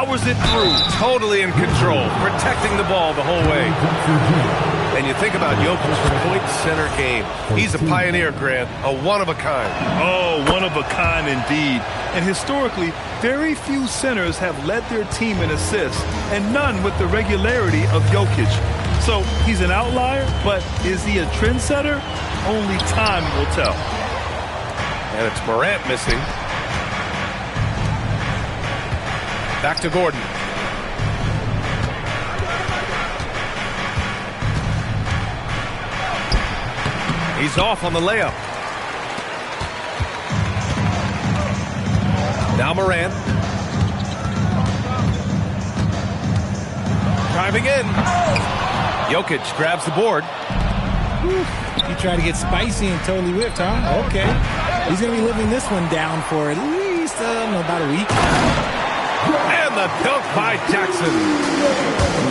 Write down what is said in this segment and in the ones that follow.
powers it through. Totally in control, protecting the ball the whole way. And you think about Jokic's point center game. He's a pioneer, Grant, a one-of-a-kind. Oh, one-of-a-kind indeed. And historically, very few centers have led their team in assists, and none with the regularity of Jokic. So he's an outlier, but is he a trendsetter? Only time will tell. And it's Morant missing. Back to Gordon. He's off on the layup. Now Morant. Driving in. Jokic grabs the board. You try to get spicy and totally whipped, huh? Okay. He's going to be living this one down for at least about a week. And the dunk by Jackson.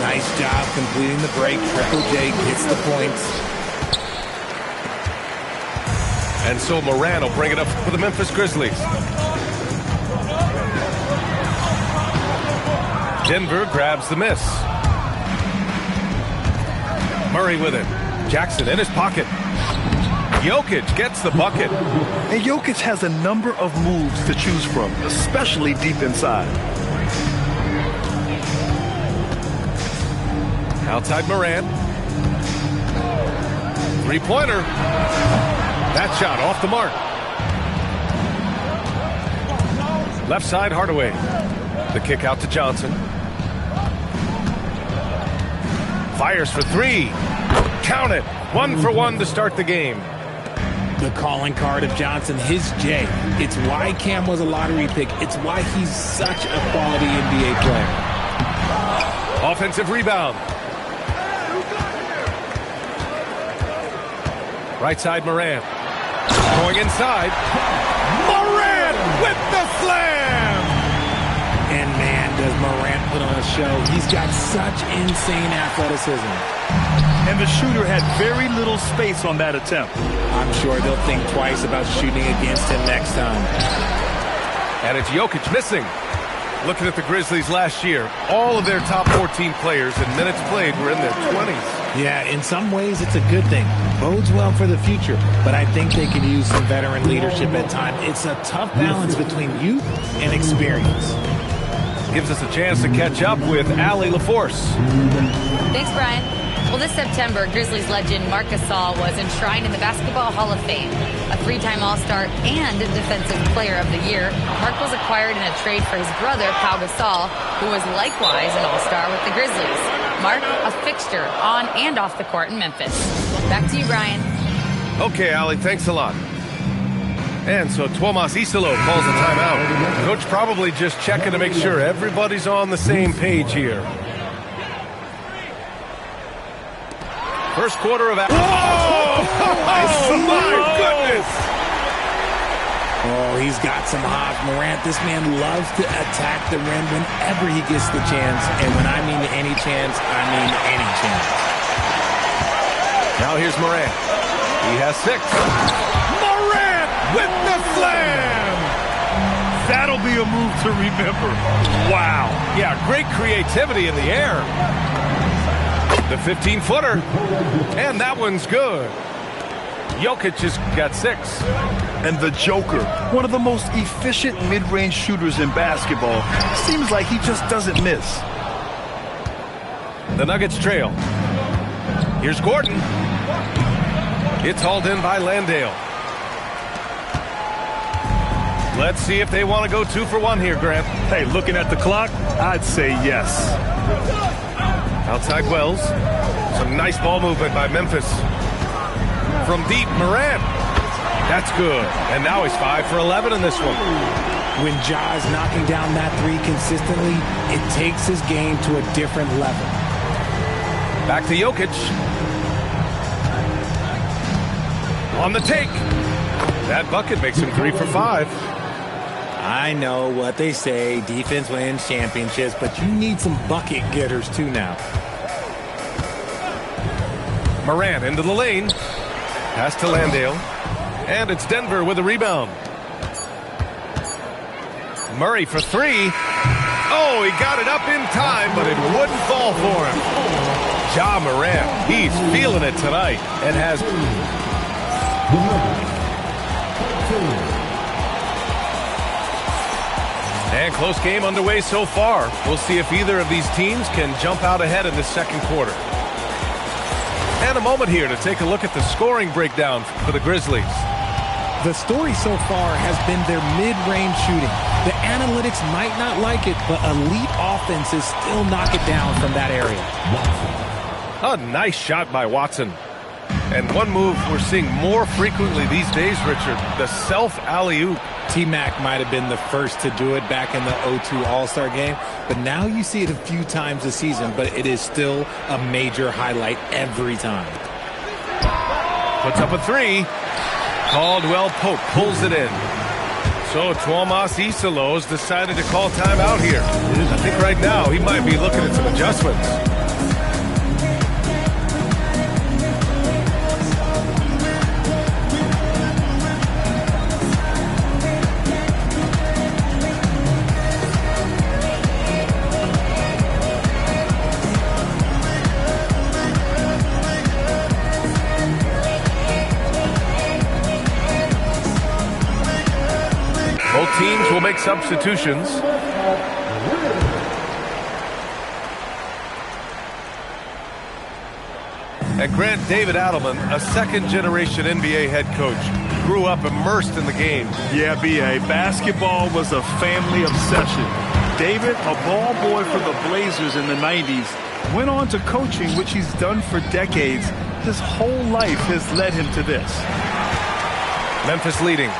Nice job completing the break. Triple J gets the points. And so Morant will bring it up for the Memphis Grizzlies. Denver grabs the miss. Murray with it. Jackson in his pocket. Jokic gets the bucket. And Jokic has a number of moves to choose from, especially deep inside. Outside Morant. Three-pointer. That shot off the mark. Left side Hardaway. The kick out to Johnson. Fires for three. Count it. 1 for 1 to start the game. The calling card of Johnson, his J. It's why Cam was a lottery pick. It's why he's such a quality NBA player. Offensive rebound. Right side Morant. Going inside. Morant with the slam! And man, does Morant put on a show. He's got such insane athleticism. And the shooter had very little space on that attempt. I'm sure they'll think twice about shooting against him next time. And it's Jokic missing. Looking at the Grizzlies last year, all of their top 14 players in minutes played were in their 20s. Yeah, in some ways it's a good thing. Bodes well for the future, but I think they could use some veteran leadership at times. It's a tough balance between youth and experience. Gives us a chance to catch up with Allie LaForce. Thanks, Brian. Well, this September, Grizzlies legend Marc Gasol was enshrined in the Basketball Hall of Fame. A three-time All-Star and Defensive Player of the Year, Marc was acquired in a trade for his brother, Pau Gasol, who was likewise an All-Star with the Grizzlies. Marc, a fixture on and off the court in Memphis. Back to you, Brian. Okay, Allie, thanks a lot. And so Tuomas Isalo calls a timeout. Coach probably just checking to make sure everybody's on the same page here. First quarter of action. Whoa! Oh, my goodness! Oh, he's got some hops. Morant, this man loves to attack the rim whenever he gets the chance. And when I mean any chance, I mean any chance. Now here's Morant. He has 6. Morant with the slam! That'll be a move to remember. Wow. Yeah, great creativity in the air. The 15-footer. And that one's good. Jokic has got 6. And the Joker, one of the most efficient mid-range shooters in basketball, seems like he just doesn't miss. The Nuggets trail. Here's Gordon. It's hauled in by Landale. Let's see if they want to go 2 for 1 here, Grant. Hey, looking at the clock, I'd say yes. Outside Wells. Some nice ball movement by Memphis. From deep, Morant. That's good. And now he's 5 for 11 in this one. When Ja's knocking down that 3 consistently, it takes his game to a different level. Back to Jokic. On the take. That bucket makes him 3 for 5. I know what they say, defense wins championships, but you need some bucket getters too now. Morant into the lane. Pass to Landale. And it's Denver with a rebound. Murray for 3. Oh, he got it up in time, but it wouldn't fall for him. Ja Morant, he's feeling it tonight and has... And close game underway so far. We'll see if either of these teams can jump out ahead in the second quarter. And a moment here to take a look at the scoring breakdown for the Grizzlies. The story so far has been their mid-range shooting. The analytics might not like it, but elite offenses still knock it down from that area. A nice shot by Watson. And one move we're seeing more frequently these days, Richard, the self-alley-oop. T-Mac might have been the first to do it back in the 0-2 All-Star game, but now you see it a few times this season, but it is still a major highlight every time. Puts up a three. Caldwell Pope pulls it in. So Tuomas Isalos decided to call timeout here. I think right now he might be looking at some adjustments. Both teams will make substitutions. And Grant David Adelman, a second-generation NBA head coach, grew up immersed in the game. Yeah, B.A., basketball was a family obsession. David, a ball boy for the Blazers in the 90s, went on to coaching, which he's done for decades. His whole life has led him to this. Memphis leading.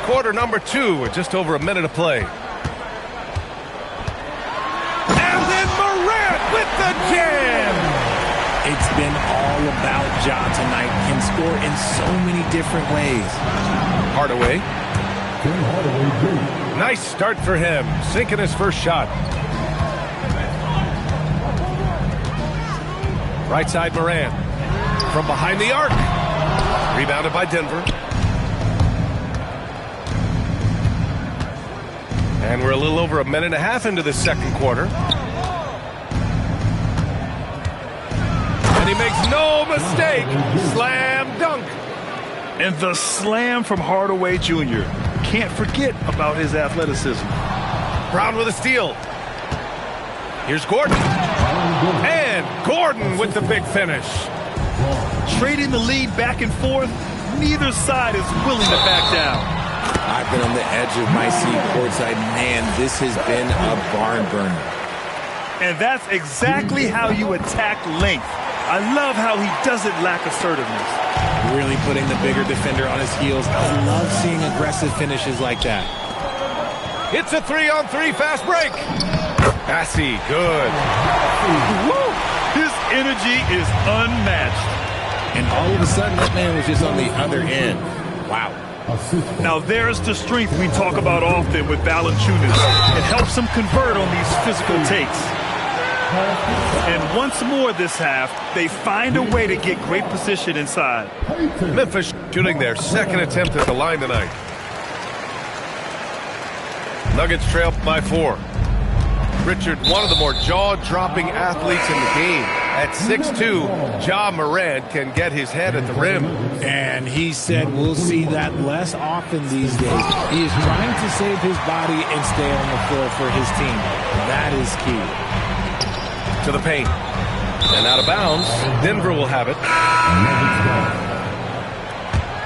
Quarter number 2 with just over a minute to play. And then Morant with the jam! It's been all about Ja tonight. Can score in so many different ways. Hardaway. Nice start for him, sinking his first shot. Right side Morant. From behind the arc. Rebounded by Denver. And we're a little over a minute and a half into the second quarter. And he makes no mistake. Slam dunk. And the slam from Hardaway Jr. Can't forget about his athleticism. Brown with a steal. Here's Gordon. And Gordon with the big finish. Trading the lead back and forth, neither side is willing to back down. I've been on the edge of my seat courtside. Man, this has been a barn burner. And that's exactly how you attack length. I love how he doesn't lack assertiveness. Really putting the bigger defender on his heels. I love seeing aggressive finishes like that. It's a 3-on-3 fast break. Passy, good. Woo! His energy is unmatched. And all of a sudden, that man was just on the other end. Wow. Now there's the strength we talk about often with Valanciunas. It helps him convert on these physical takes. And once more this half, they find a way to get great position inside. Memphis shooting their second attempt at the line tonight. Nuggets trail by 4. Richard, one of the more jaw-dropping athletes in the game. At 6'2", Ja Morant can get his head at the rim. And he said we'll see that less often these days. He is trying to save his body and stay on the floor for his team. That is key. To the paint. And out of bounds. Denver will have it.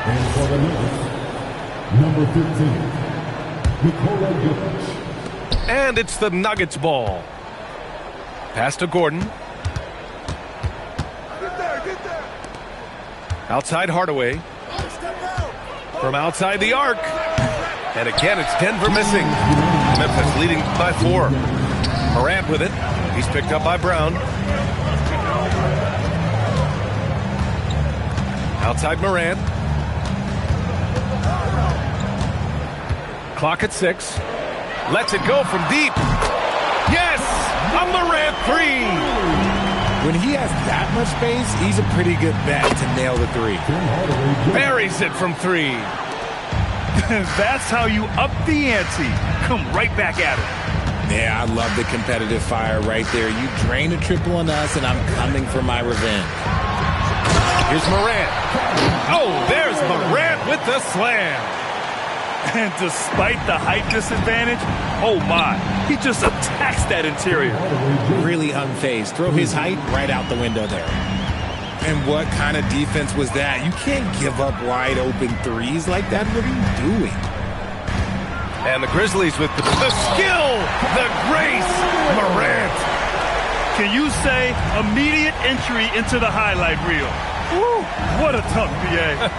And for the Nuggets, number 15, Nikola Jokic. And it's the Nuggets ball. Pass to Gordon. Outside Hardaway. From outside the arc. And again, it's Denver missing. Memphis leading by 4. Morant with it. He's picked up by Brown. Outside Morant. Clock at 6. Lets it go from deep. Yes! A Morant 3! When he has that much space, he's a pretty good bet to nail the 3. Buries it from 3. That's how you up the ante. Come right back at it. Yeah, I love the competitive fire right there. You drain a triple on us, and I'm coming for my revenge. Here's Morant. Oh, there's Morant with the slam. And despite the height disadvantage, oh my, he just attacks that interior. Really unfazed. Throw his height right out the window there. And what kind of defense was that? You can't give up wide open threes like that. What are you doing? And the Grizzlies with the skill, the grace, Morant. Can you say immediate entry into the highlight reel? Woo, what a tough BA.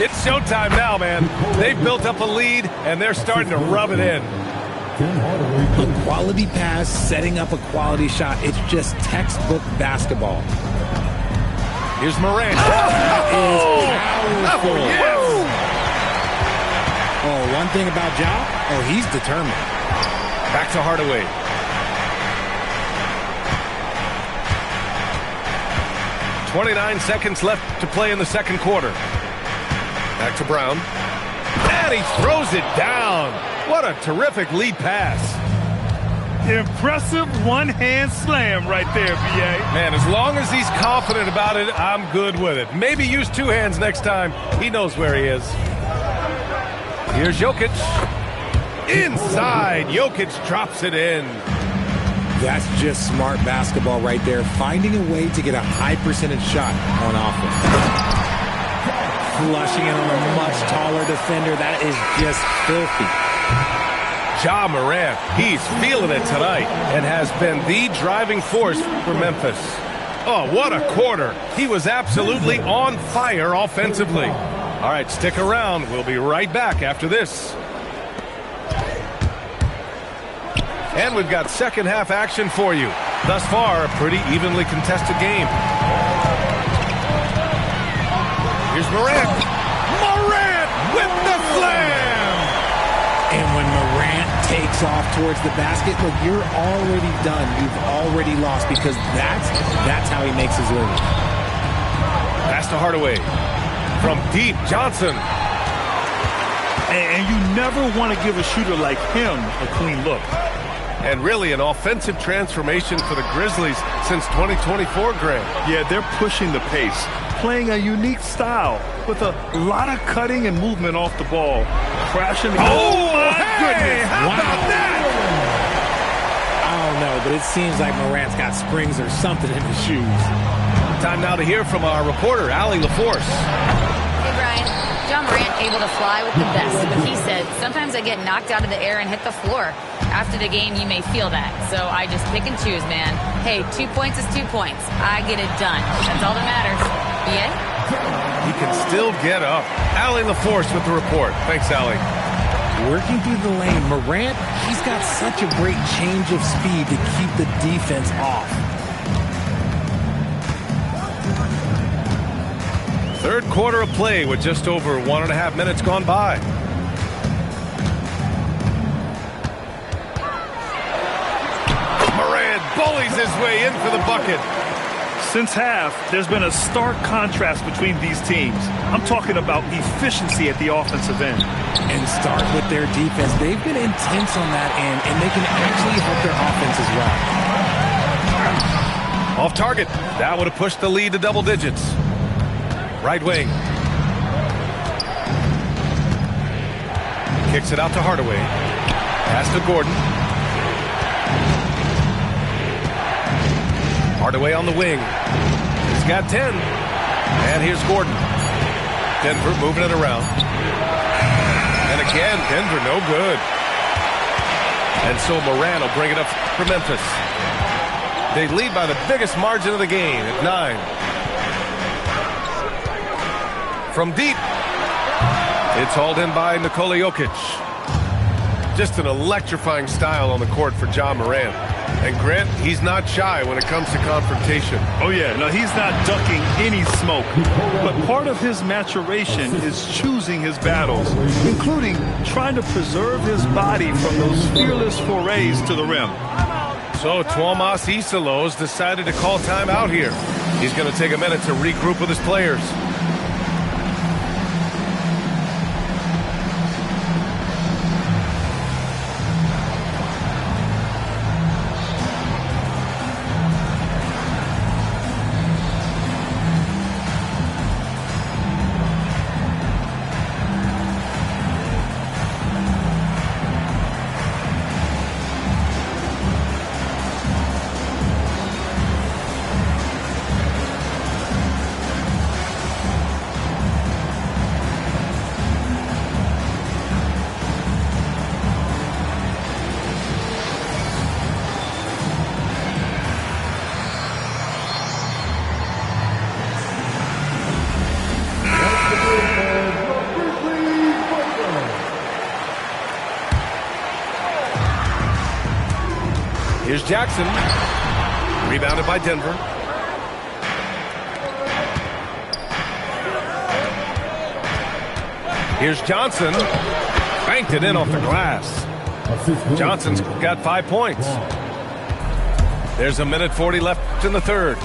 It's showtime now, man. They've built up a lead, and they're starting to rub it in. A quality pass, setting up a quality shot. It's just textbook basketball. Here's Morant. Powerful. Yes. Oh, one thing about Ja, he's determined. Back to Hardaway. "29 seconds left to play in the second quarter. Back to Brown. And he throws it down. What a terrific lead pass. Impressive one-hand slam right there, BA. Man, as long as he's confident about it, I'm good with it. Maybe use two hands next time. He knows where he is. Here's Jokic. Inside, Jokic drops it in. That's just smart basketball right there. Finding a way to get a high percentage shot on offense. Flushing it on a much taller defender. That is just filthy. Ja Morant, he's feeling it tonight and has been the driving force for Memphis. Oh, what a quarter. He was absolutely on fire offensively. All right, stick around. We'll be right back after this. And we've got second half action for you. Thus far, a pretty evenly contested game. Here's Morant. Morant with the slam! And when Morant takes off towards the basket, look, you're already done. You've already lost because that's how he makes his living. Pass to Hardaway. From deep, Johnson. And you never want to give a shooter like him a clean look. And really an offensive transformation for the Grizzlies since 2024, Grant. Yeah, they're pushing the pace, playing a unique style with a lot of cutting and movement off the ball. Crashing. Oh, my goodness. How about that? I don't know, but it seems like Morant's got springs or something in his shoes. Time now to hear from our reporter, Allie LaForce. Hey, Brian. Ja Morant able to fly with the best, but he said, sometimes I get knocked out of the air and hit the floor. After the game, you may feel that. So I just pick and choose, man. Hey, 2 points is 2 points. I get it done. That's all that matters. Yeah? He can still get up. Allie LaForce with the report. Thanks, Allie. Working through the lane, Morant, he's got such a great change of speed to keep the defense off. Third quarter of play with just over 1.5 minutes gone by. Morant bullies his way in for the bucket. Since half, there's been a stark contrast between these teams. I'm talking about efficiency at the offensive end. And start with their defense. They've been intense on that end, and they can actually help their offense as well. Off target. That would have pushed the lead to double digits. Right wing. Kicks it out to Hardaway. Pass to Gordon. Hardaway on the wing. He's got 10. And here's Gordon. Denver moving it around. And again, Denver no good. And so Morant will bring it up for Memphis. They lead by the biggest margin of the game at 9. From deep. It's hauled in by Nikola Jokic. Just an electrifying style on the court for Ja Morant. And Grant, he's not shy when it comes to confrontation. Oh, yeah. No, he's not ducking any smoke. But part of his maturation is choosing his battles, including trying to preserve his body from those fearless forays to the rim. So Tuomas Isalos decided to call time out here. He's going to take a minute to regroup with his players. Here's Jackson. Rebounded by Denver. Here's Johnson. Banked it in off the glass. Johnson's got 5 points. There's a minute 40 left in the third.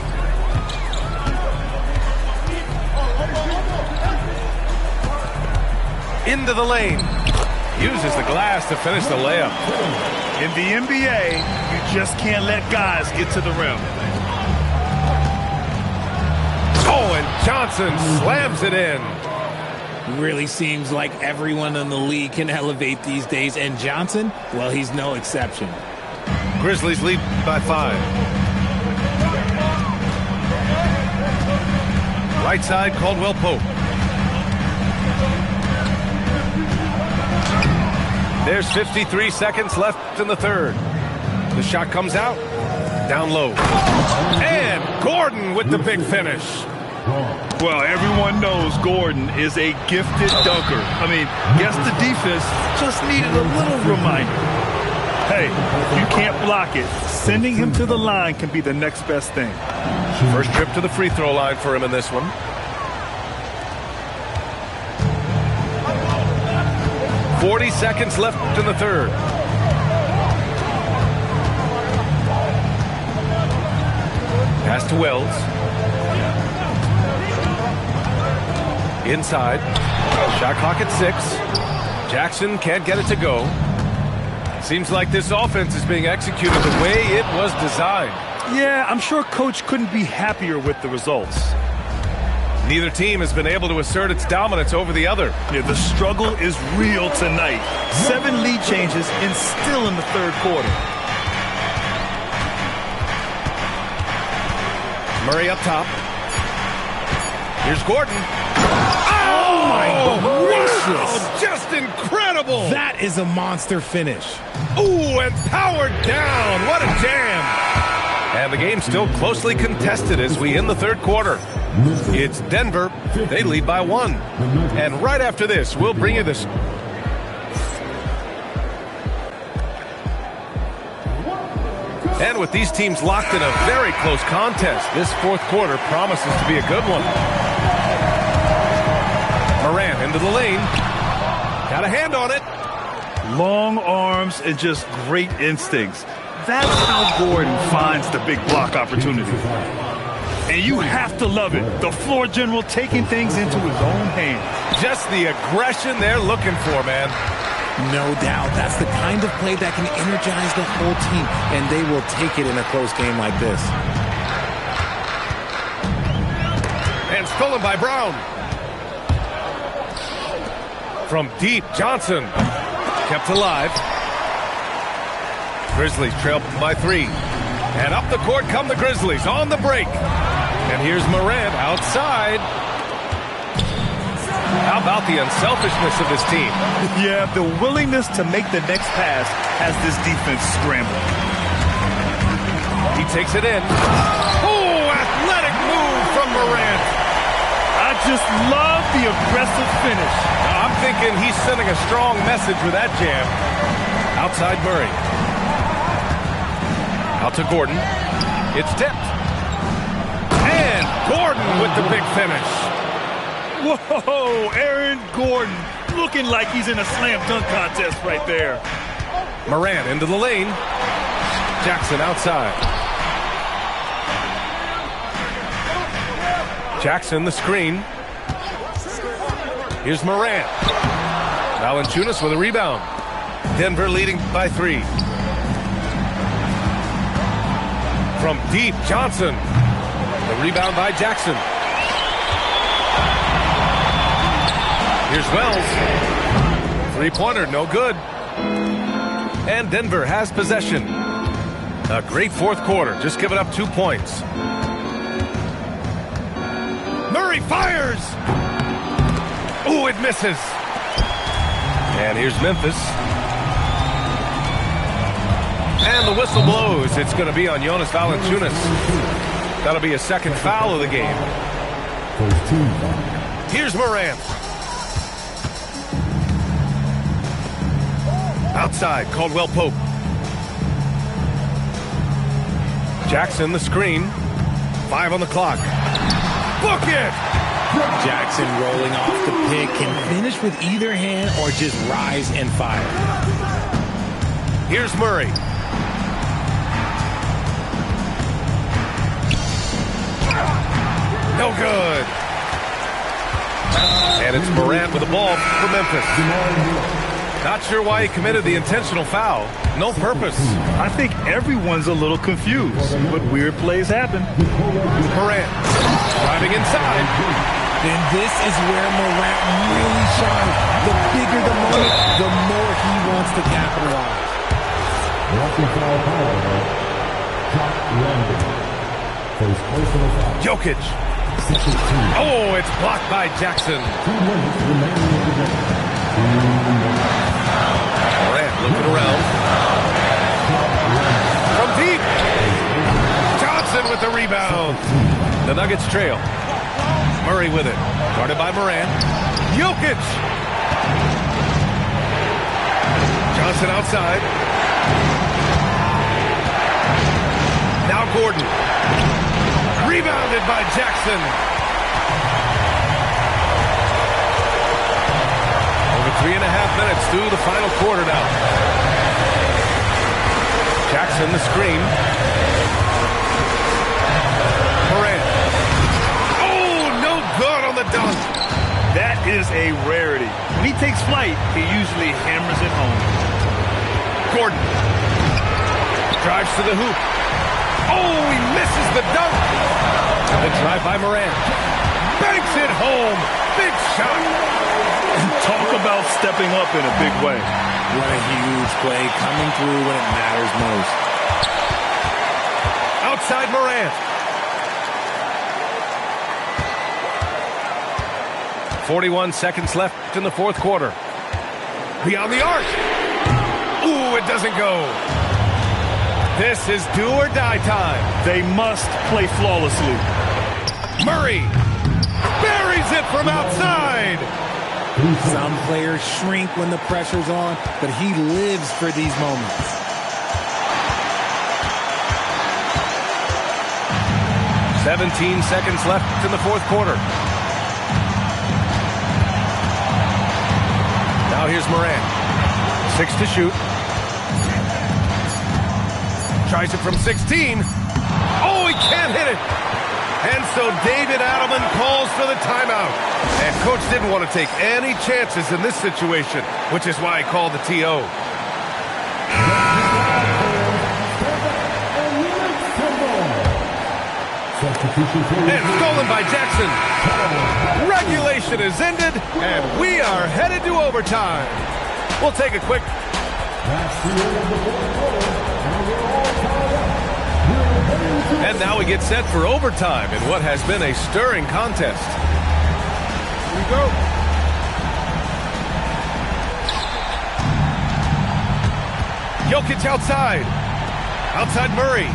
Into the lane. Uses the glass to finish the layup. In the NBA, you just can't let guys get to the rim. Oh, and Johnson slams it in. Really seems like everyone in the league can elevate these days, and Johnson, well, he's no exception. Grizzlies lead by 5. Right side, Caldwell Pope. There's 53 seconds left in the third. The shot comes out. Down low. And Gordon with the big finish. Well, everyone knows Gordon is a gifted dunker. I mean, guess the defense just needed a little reminder. Hey, if you can't block it, sending him to the line can be the next best thing. First trip to the free throw line for him in this one. 40 seconds left in the third. Pass to Wells. Inside. Shot clock at 6. Jackson can't get it to go. Seems like this offense is being executed the way it was designed. Yeah, I'm sure Coach couldn't be happier with the results. Neither team has been able to assert its dominance over the other. Yeah, the struggle is real tonight. 7 lead changes and still in the third quarter. Murray up top. Here's Gordon. Oh, my gracious. Oh, just incredible. That is a monster finish. Ooh, and powered down. What a jam. And the game's still closely contested as we end the third quarter. It's Denver. They lead by 1. And right after this, we'll bring you this. And with these teams locked in a very close contest, this fourth quarter promises to be a good one. Morant into the lane. Got a hand on it. Long arms and just great instincts. That's how Gordon finds the big block opportunity. And you have to love it. The floor general taking things into his own hands. Just the aggression they're looking for, man. No doubt. That's the kind of play that can energize the whole team, and they will take it in a close game like this. And stolen by Brown. From deep, Johnson. Kept alive. Grizzlies trail by 3. And up the court come the Grizzlies on the break. And here's Morant outside. How about the unselfishness of this team? Yeah, the willingness to make the next pass has this defense scrambling. He takes it in. Oh, athletic move from Morant. I just love the aggressive finish. I'm thinking he's sending a strong message with that jam. Outside Murray. Out to Gordon. It's tipped. And Gordon with the big finish. Whoa, Aaron Gordon looking like he's in a slam dunk contest right there. Morant into the lane. Jackson outside. Jackson the screen. Here's Morant. Valanciunas with a rebound. Denver leading by 3. From deep, Johnson. The rebound by Jackson. Here's Wells. Three-pointer, no good. And Denver has possession. A great fourth quarter, just giving up 2 points. Murray fires! Ooh, it misses. And here's Memphis. And the whistle blows. It's going to be on Jonas Valanciunas. That'll be a second foul of the game. Here's Morant. Outside, Caldwell Pope. Jackson, the screen. 5 on the clock. Book it! Jackson rolling off the pick can finish with either hand or just rise and fire. Here's Murray. No good. And it's Morant with the ball for Memphis. Not sure why he committed the intentional foul. No purpose. I think everyone's a little confused, but weird plays happen. Morant driving inside. Then this is where Morant really shines. The bigger the moment, the more he wants to capitalize. Jokic. Oh, it's blocked by Jackson. Morant looking around. From deep. Johnson with the rebound. The Nuggets trail. Murray with it. Guarded by Morant. Jokic. Johnson outside. Now Gordon. Rebounded by Jackson. Over 3.5 minutes through the final quarter now. Jackson the screen. Morant. Oh, no good on the dunk. That is a rarity. When he takes flight, he usually hammers it home. Gordon. Drives to the hoop. Oh, he misses the dunk. And the drive by Morant. Banks it home. Big shot. Talk about stepping up in a big way. What a huge play coming through when it matters most. Outside Morant. 41 seconds left in the fourth quarter. Beyond the arc. Ooh, it doesn't go. This is do or die time. They must play flawlessly. Murray buries it from outside. Some players shrink when the pressure's on, but he lives for these moments. "17 seconds left in the fourth quarter. Now here's Morant. 6 to shoot. Tries it from 16. Oh, he can't hit it. And so David Adelman calls for the timeout. And coach didn't want to take any chances in this situation, which is why he called the TO. And stolen by Jackson. Regulation is ended, and we are headed to overtime. We'll take a quick... And now we get set for overtime in what has been a stirring contest. Here we go. Jokic outside. Outside Murray.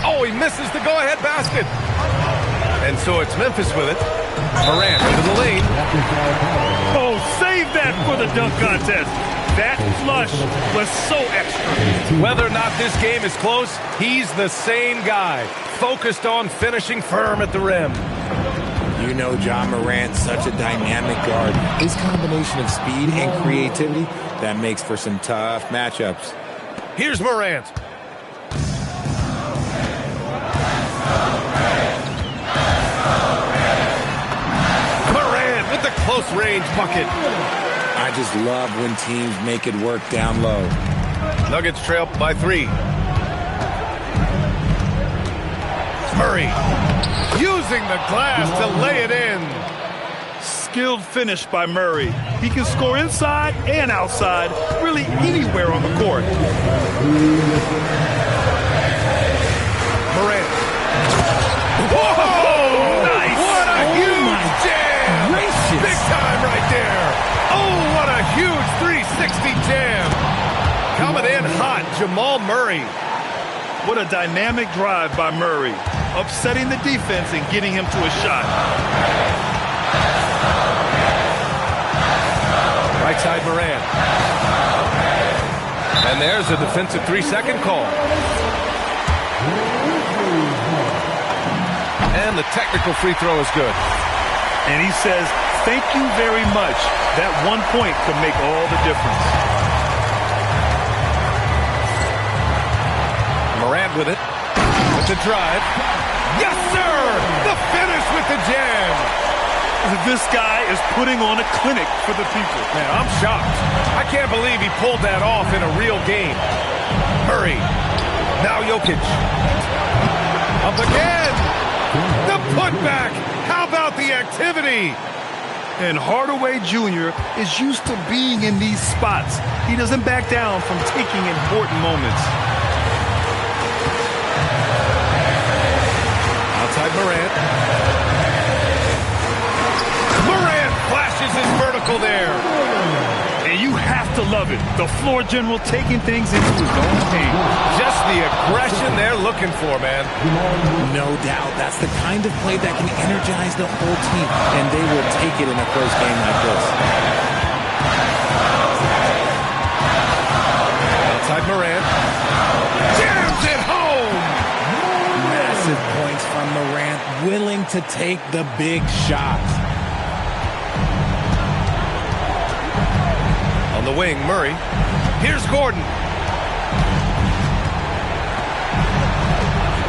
Oh, he misses the go-ahead basket. And so it's Memphis with it. Morant into the lane. Oh, save that for the dunk contest. That flush was so extra. Whether or not this game is close, he's the same guy, focused on finishing firm at the rim. You know John Morant's such a dynamic guard. His combination of speed and creativity, that makes for some tough matchups. Here's Morant. Morant with the close-range bucket. I just love when teams make it work down low. Nuggets trail by 3. Murray using the glass to lay it in. Skilled finish by Murray. He can score inside and outside, really anywhere on the court. Morant. Whoa! Nice! What a huge jam! Gracious. Big time right there. Oh, what a huge 360 jam. Coming in hot, Jamal Murray. What a dynamic drive by Murray, upsetting the defense and getting him to a shot. Right side Morant. And there's a defensive 3-second call. And the technical free throw is good. And he says, thank you very much. That 1 point could make all the difference. Morant with it. With the drive. Yes, sir! The finish with the jam. This guy is putting on a clinic for the people. Man, I'm shocked. I can't believe he pulled that off in a real game. Murray. Now Jokic. Up again. The putback. How about the activity? And Hardaway Jr. is used to being in these spots. He doesn't back down from taking important moments. Outside Morant. Morant flashes his vertical there. And you have to love it. The floor general taking things into his own game. Just the aggression they're looking for, man. No doubt. That's the kind of play that can energize the whole team, and they will take it in a close game like this. Outside Morant. Jams it home! Massive points from Morant, willing to take the big shots. On the wing, Murray. Here's Gordon.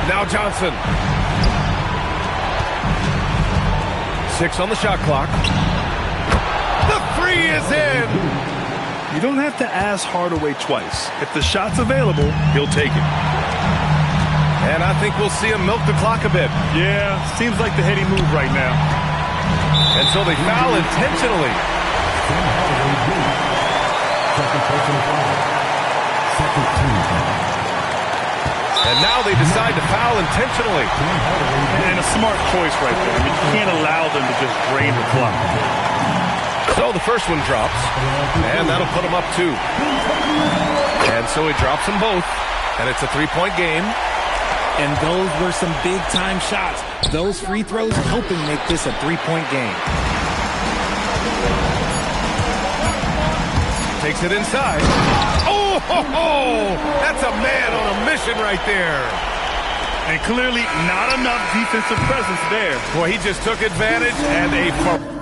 Now Johnson. 6 on the shot clock. The three is in. You don't have to ask Hardaway twice. If the shot's available, he'll take it. And I think we'll see him milk the clock a bit. Yeah, seems like the heady move right now. And so they foul intentionally. And now they decide to foul intentionally. And a smart choice right there. I mean, you can't allow them to just drain the clock. So the first one drops, and that'll put him up 2. And so he drops them both, and it's a 3-point game. And those were some big-time shots. Those free throws helping make this a 3-point game. Takes it inside. Oh, ho, ho! That's a man on a mission right there. And clearly not enough defensive presence there. Boy, he just took advantage and a...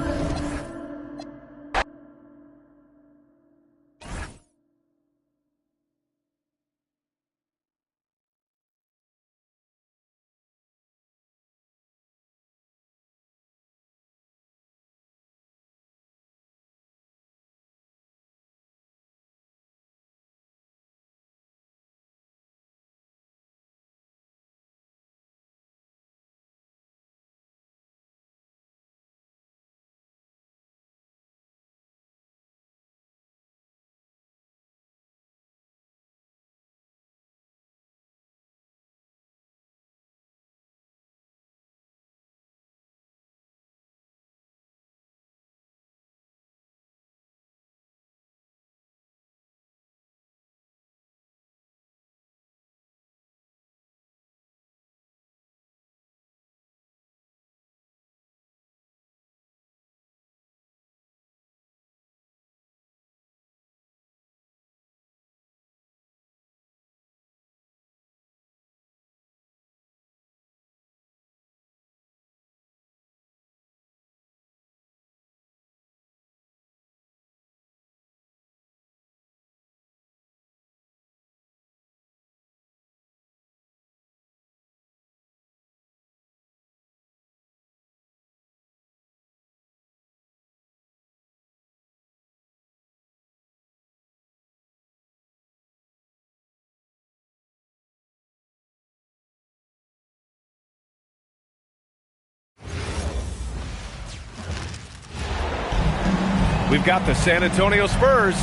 We've got the San Antonio Spurs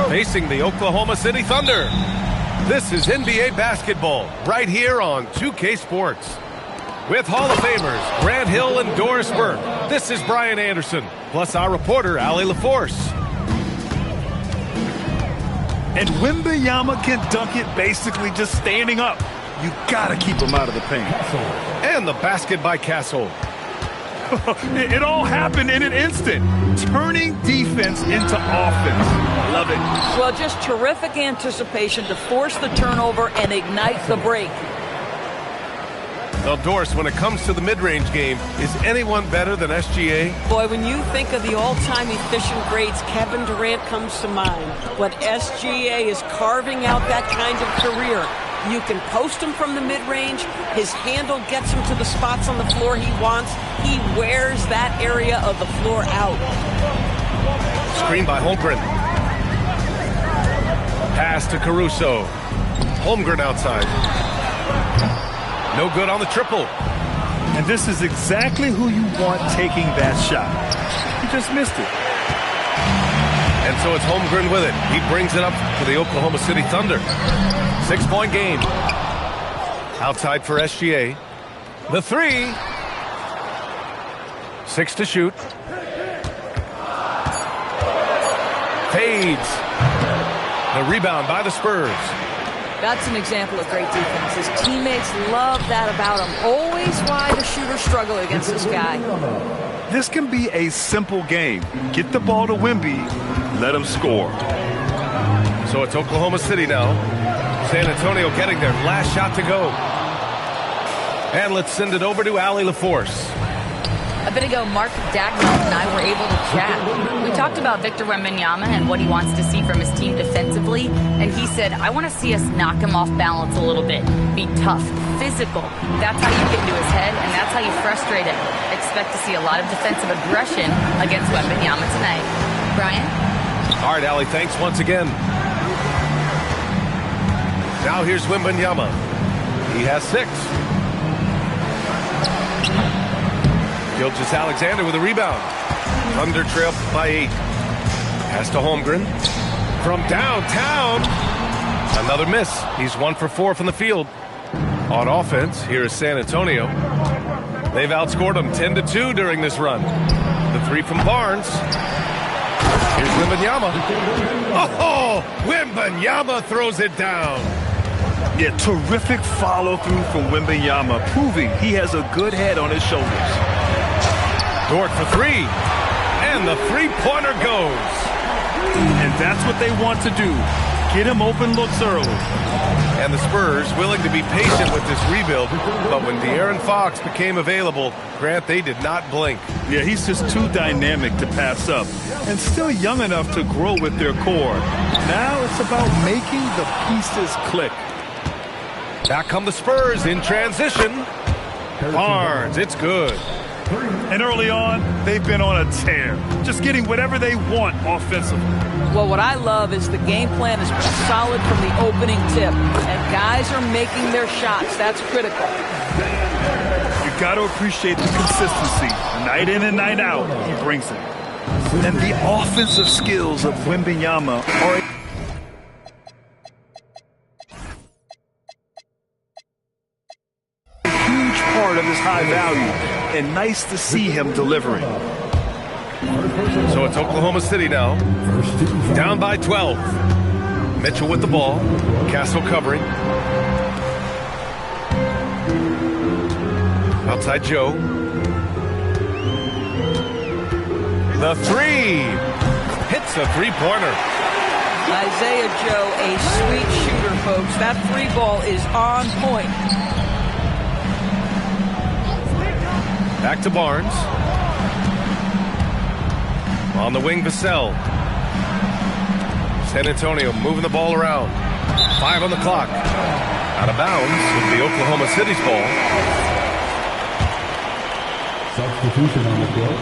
facing the Oklahoma City Thunder. This is NBA basketball right here on 2K Sports. With Hall of Famers Grant Hill and Doris Burke, this is Brian Anderson, plus our reporter, Allie LaForce. And Wembanyama can dunk it basically just standing up. You gotta keep him out of the paint. And the basket by Castle. It all happened in an instant. Turning turning defense into offense. Love it. Well, just terrific anticipation to force the turnover and ignite the break. Well, Doris, when it comes to the mid-range game, is anyone better than SGA? Boy, when you think of the all-time efficient grades, Kevin Durant comes to mind. But SGA is carving out that kind of career. You can post him from the mid-range. His handle gets him to the spots on the floor he wants. He wears that area of the floor out. Screen by Holmgren. Pass to Caruso. Holmgren outside. No good on the triple. And this is exactly who you want taking that shot. He just missed it. And so it's Holmgren with it. He brings it up for the Oklahoma City Thunder. 6-point game. Outside for SGA. The three. 6 to shoot. Fades. The rebound by the Spurs. That's an example of great defense. His teammates love that about him. Always why the shooters struggle against this guy. This can be a simple game. Get the ball to Wemby, let him score. So it's Oklahoma City now. San Antonio getting their last shot to go. And let's send it over to Allie LaForce. A bit ago, Mark Dagnall and I were able to chat. We talked about Victor Wembanyama and what he wants to see from his team defensively, and he said, I want to see us knock him off balance a little bit. Be tough, physical. That's how you get into his head, and that's how you frustrate him. Expect to see a lot of defensive aggression against Wembanyama tonight. Brian? All right, Allie, thanks once again. Now here's Wembanyama. He has 6. Gilgeous-Alexander with a rebound. Thunder trail by 8. Pass to Holmgren. From downtown. Another miss. He's 1 for 4 from the field. On offense, here is San Antonio. They've outscored them 10-2 during this run. The 3 from Barnes. Here's Wembanyama. Oh, Wembanyama throws it down. Yeah, terrific follow-through from Wembanyama, proving he has a good head on his shoulders. Dort for 3. And the three-pointer goes. And that's what they want to do. Get him open looks early. And the Spurs willing to be patient with this rebuild, but when De'Aaron Fox became available, Grant, they did not blink. Yeah, he's just too dynamic to pass up and still young enough to grow with their core. Now it's about making the pieces click. Back come the Spurs in transition. Barnes, it's good. And early on, they've been on a tear, just getting whatever they want offensively. Well, what I love is the game plan is solid from the opening tip, and guys are making their shots. That's critical. You got to appreciate the consistency. Night in and night out, he brings it. And the offensive skills of Wembanyama are a huge part of his high value, and nice to see him delivering. So it's Oklahoma City now. Down by 12. Mitchell with the ball. Castle covering. Outside Joe. The 3. Hits a three-pointer. Isaiah Joe, a sweet shooter, folks. That 3 ball is on point. Back to Barnes. On the wing, Vassell. San Antonio moving the ball around. 5 on the clock. Out of bounds with the Oklahoma City's ball. Substitution on the field.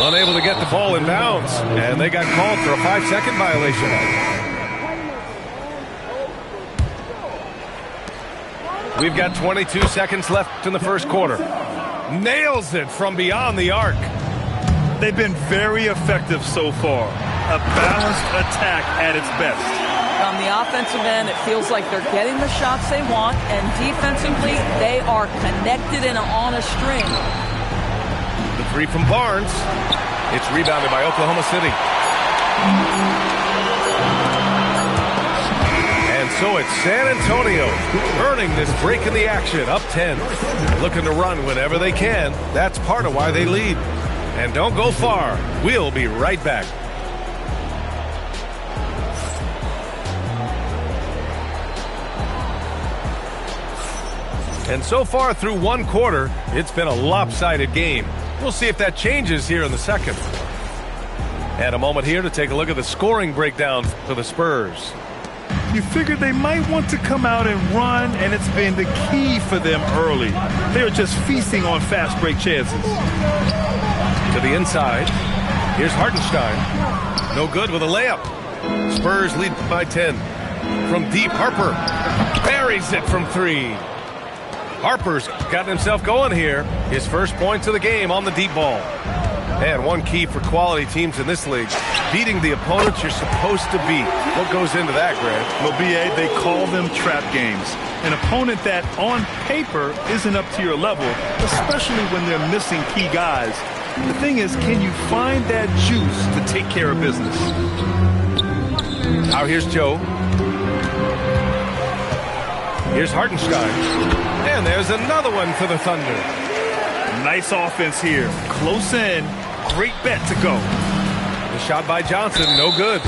Unable to get the ball in bounds. And they got called for a 5-second violation. We've got 22 seconds left in the first quarter. Nails it from beyond the arc. They've been very effective so far. A balanced attack at its best. On the offensive end, it feels like they're getting the shots they want, and defensively, they are connected and on a string. The 3 from Barnes. It's rebounded by Oklahoma City. And so it's San Antonio earning this break in the action, up 10. Looking to run whenever they can. That's part of why they lead. And don't go far. We'll be right back. And so far through one quarter, it's been a lopsided game. We'll see if that changes here in the second. And a moment here to take a look at the scoring breakdown for the Spurs. You figured they might want to come out and run, and it's been the key for them early. They're just feasting on fast break chances. To the inside. Here's Hartenstein. No good with a layup. Spurs lead by 10. From deep, Harper buries it from 3. Harper's gotten himself going here. His first points of the game on the deep ball. And one key for quality teams in this league, beating the opponents you're supposed to beat. What goes into that, Grant? Well, B.A., they call them trap games. An opponent that, on paper, isn't up to your level, especially when they're missing key guys. The thing is, can you find that juice to take care of business? Now here's Joe. Here's Hartenstein. And there's another one for the Thunder. Nice offense here. Close in. Great bet to go. The shot by Johnson, no good.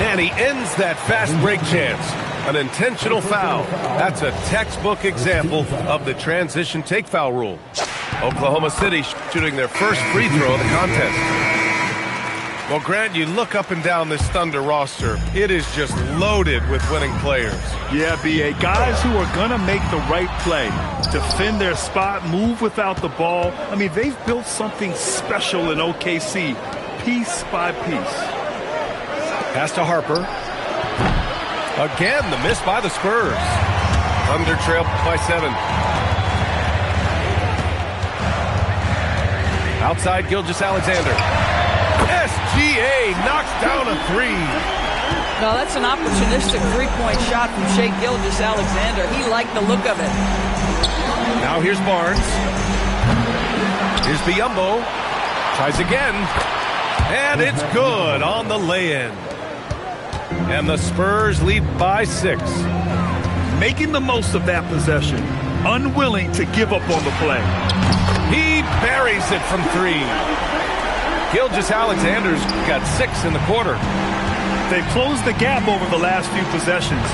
And he ends that fast break chance. An intentional foul. That's a textbook example of the transition take foul rule. Oklahoma City shooting their first free throw of the contest. Well, Grant, you look up and down this Thunder roster. It is just loaded with winning players. Yeah, B.A. Guys who are going to make the right play. Defend their spot, move without the ball. I mean, they've built something special in OKC, piece by piece. Pass to Harper. Again, the miss by the Spurs. Thunder trail by 7. Outside, Gilgeous-Alexander. SGA knocks down a 3. No, that's an opportunistic three-point shot from Shai Gilgeous-Alexander. He liked the look of it. Now here's Barnes. Here's Biyombo. Tries again. And it's good on the lay-in. And the Spurs lead by 6. Making the most of that possession. Unwilling to give up on the play. He buries it from 3. Gilgeous-Alexander's got 6 in the quarter. They've closed the gap over the last few possessions.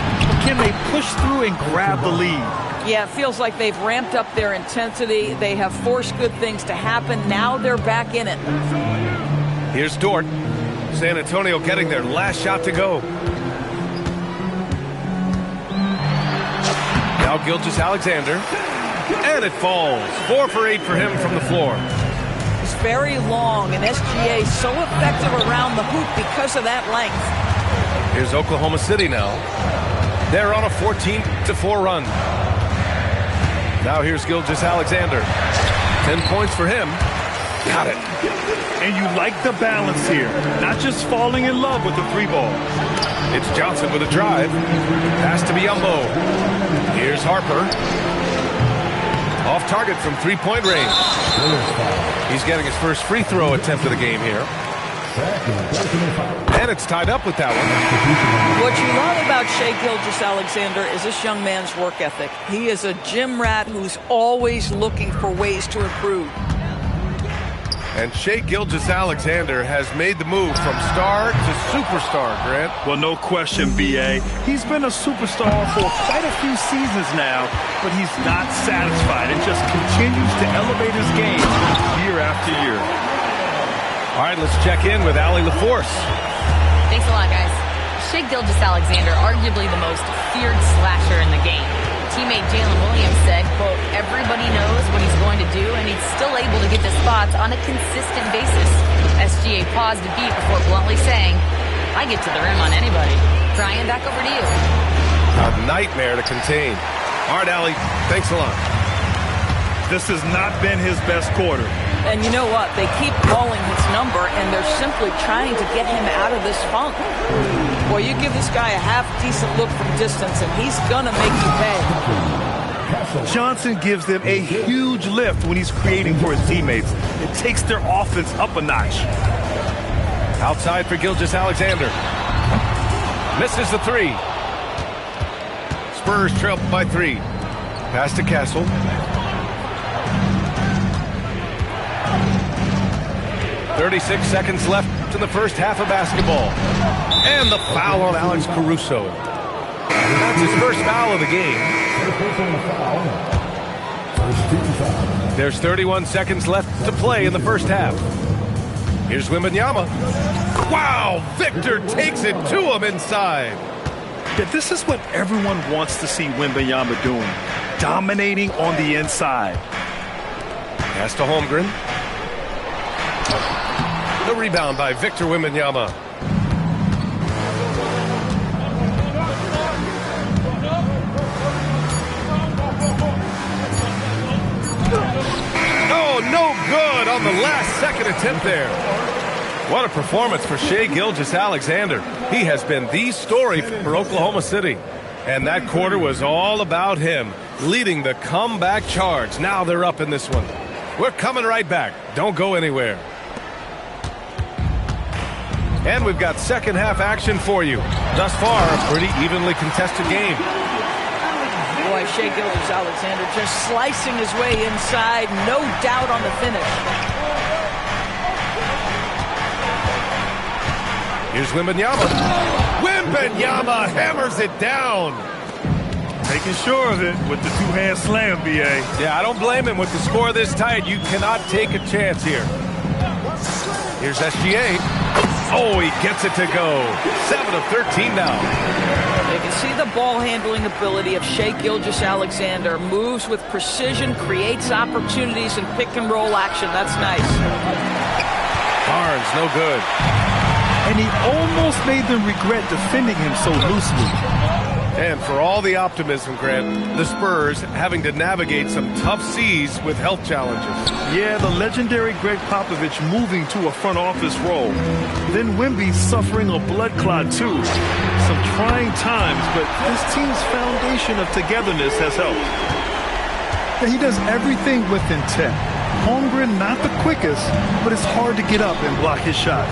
Can they push through and grab the lead? Yeah, it feels like they've ramped up their intensity. They have forced good things to happen. Now they're back in it. Here's Dort. San Antonio getting their last shot to go. Now Gilgeous-Alexander. And it falls. 4 for 8 for him from the floor. It's very long, and SGA is so effective around the hoop because of that length. Here's Oklahoma City now. They're on a 14-4 run. Now here's Gilgeous-Alexander. 10 points for him. Got it. And you like the balance here. Not just falling in love with the 3 ball. It's Johnson with a drive. Pass to Biyombo. Here's Harper. Off target from 3-point range. He's getting his first free throw attempt of the game here. And it's tied up with that one. What you love about Shai Gilgeous-Alexander is this young man's work ethic. He is a gym rat who's always looking for ways to improve. And Shai Gilgeous-Alexander has made the move from star to superstar, Grant. Well, no question, B.A. He's been a superstar for quite a few seasons now, but he's not satisfied and just continues to elevate his game year after year. All right, let's check in with Allie LaForce. Thanks a lot, guys. Shai Gilgeous-Alexander, arguably the most feared slasher in the game. Teammate Jalen Williams said, quote, everybody knows what he's going to do, and he's still able to get to spots on a consistent basis. SGA paused a beat before bluntly saying, I get to the rim on anybody. Brian, back over to you. A nightmare to contain. All right, Allie, thanks a lot. This has not been his best quarter. And you know what? They keep calling his number, and they're simply trying to get him out of this funk. Well, you give this guy a half-decent look from distance, and he's going to make you pay. Johnson gives them a huge lift when he's creating for his teammates. It takes their offense up a notch. Outside for Gilgeous-Alexander. Misses the 3. Spurs trail by 3. Pass to Castle. 36 seconds left in the first half of basketball. And the foul on Alex Caruso. That's his first foul of the game. There's 31 seconds left to play in the first half. Here's Wembanyama. Wow, Victor takes it to him inside. Yeah, this is what everyone wants to see Wembanyama doing. Dominating on the inside. Pass to Holmgren. The rebound by Victor Wembanyama. Oh, no good on the last second attempt there. What a performance for Shai Gilgeous-Alexander. He has been the story for Oklahoma City. And that quarter was all about him, leading the comeback charge. Now they're up in this one. We're coming right back. Don't go anywhere. And we've got second half action for you. Thus far, a pretty evenly contested game. Boy, Shai Gilgeous-Alexander just slicing his way inside. No doubt on the finish. Here's Wembanyama. Wembanyama hammers it down. Making sure of it with the two-hand slam, B.A. Yeah, I don't blame him with the score this tight. You cannot take a chance here. Here's SGA. Oh, he gets it to go. 7 of 13 now. You can see the ball handling ability of Shai Gilgeous-Alexander. Moves with precision, creates opportunities in pick and roll action. That's nice. Barnes, no good. And he almost made them regret defending him so loosely. And for all the optimism, Grant, the Spurs having to navigate some tough seas with health challenges. Yeah, the legendary Greg Popovich moving to a front office role. Then Wemby suffering a blood clot too. Some trying times, but this team's foundation of togetherness has helped. And he does everything with intent. Holmgren not the quickest, but it's hard to get up and block his shot.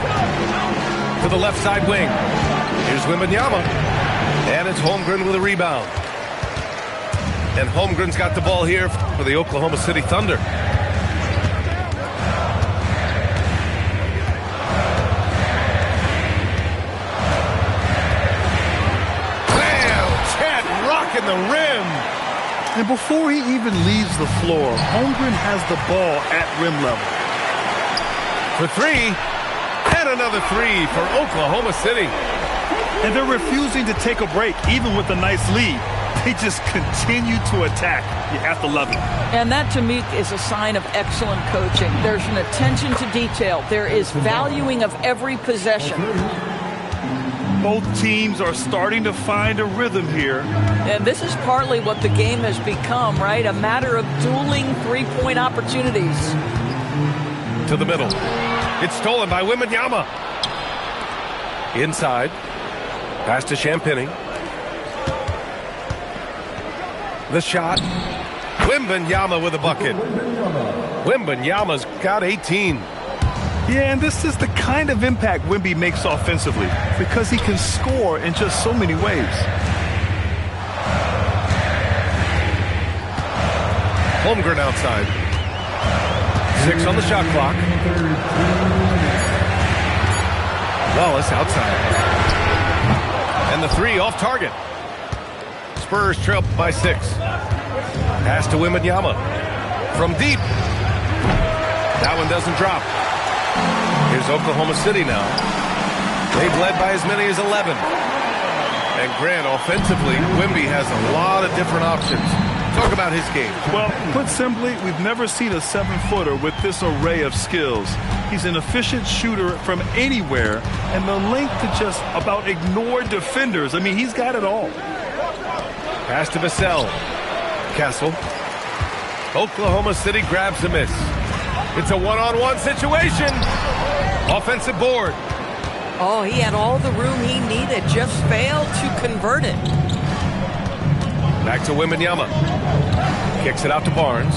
To the left side wing. Here's Wembanyama. And it's Holmgren with a rebound. And Holmgren's got the ball here for the Oklahoma City Thunder. Bam! Chad rocking the rim. And before he even leaves the floor, Holmgren has the ball at rim level. For three. And another three for Oklahoma City. And they're refusing to take a break, even with a nice lead. They just continue to attack. You have to love it. And that, to me, is a sign of excellent coaching. There's an attention to detail. There is valuing of every possession. Both teams are starting to find a rhythm here. And this is partly what the game has become, right? A matter of dueling three-point opportunities. To the middle. It's stolen by Wembanyama. Inside. Pass to Champagnie. The shot. Wembanyama with a bucket. Wembanyama's got 18. Yeah, and this is the kind of impact Wemby makes offensively because he can score in just so many ways. Holmgren outside. 6 on the shot clock. Wallace outside. And the three off target. Spurs trail by 6. Pass to Wembanyama. From deep. That one doesn't drop. Here's Oklahoma City now. They've led by as many as 11. And Grant, offensively, Wemby has a lot of different options. Talk about his game. Well, put simply, we've never seen a 7-footer with this array of skills. He's an efficient shooter from anywhere, and the length to just about ignore defenders. I mean, he's got it all. Pass to Vassell. Castle. Oklahoma City grabs a miss. It's a one-on-one situation. Offensive board. Oh, he had all the room he needed, just failed to convert it. Back to Wembanyama. Kicks it out to Barnes.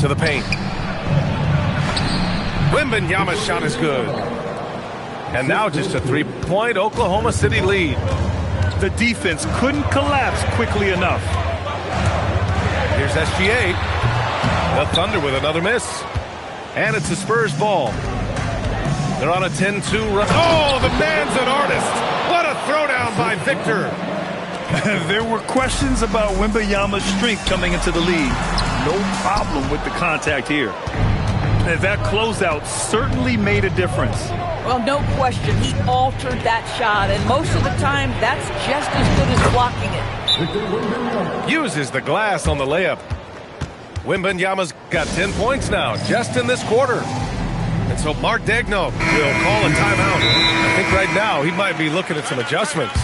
To the paint. Wembanyama's shot is good. And now just a three-point Oklahoma City lead. The defense couldn't collapse quickly enough. Here's SGA. The Thunder with another miss. And it's a Spurs ball. They're on a 10-2 run. Oh, the man's an artist. What a throwdown by Victor. There were questions about Wembanyama's strength coming into the league. No problem with the contact here. And that closeout certainly made a difference. Well, no question. He altered that shot, and most of the time, that's just as good as blocking it. Uses the glass on the layup. Wembanyama's got 10 points now, just in this quarter. And so Mark Daigneault will call a timeout. I think right now he might be looking at some adjustments.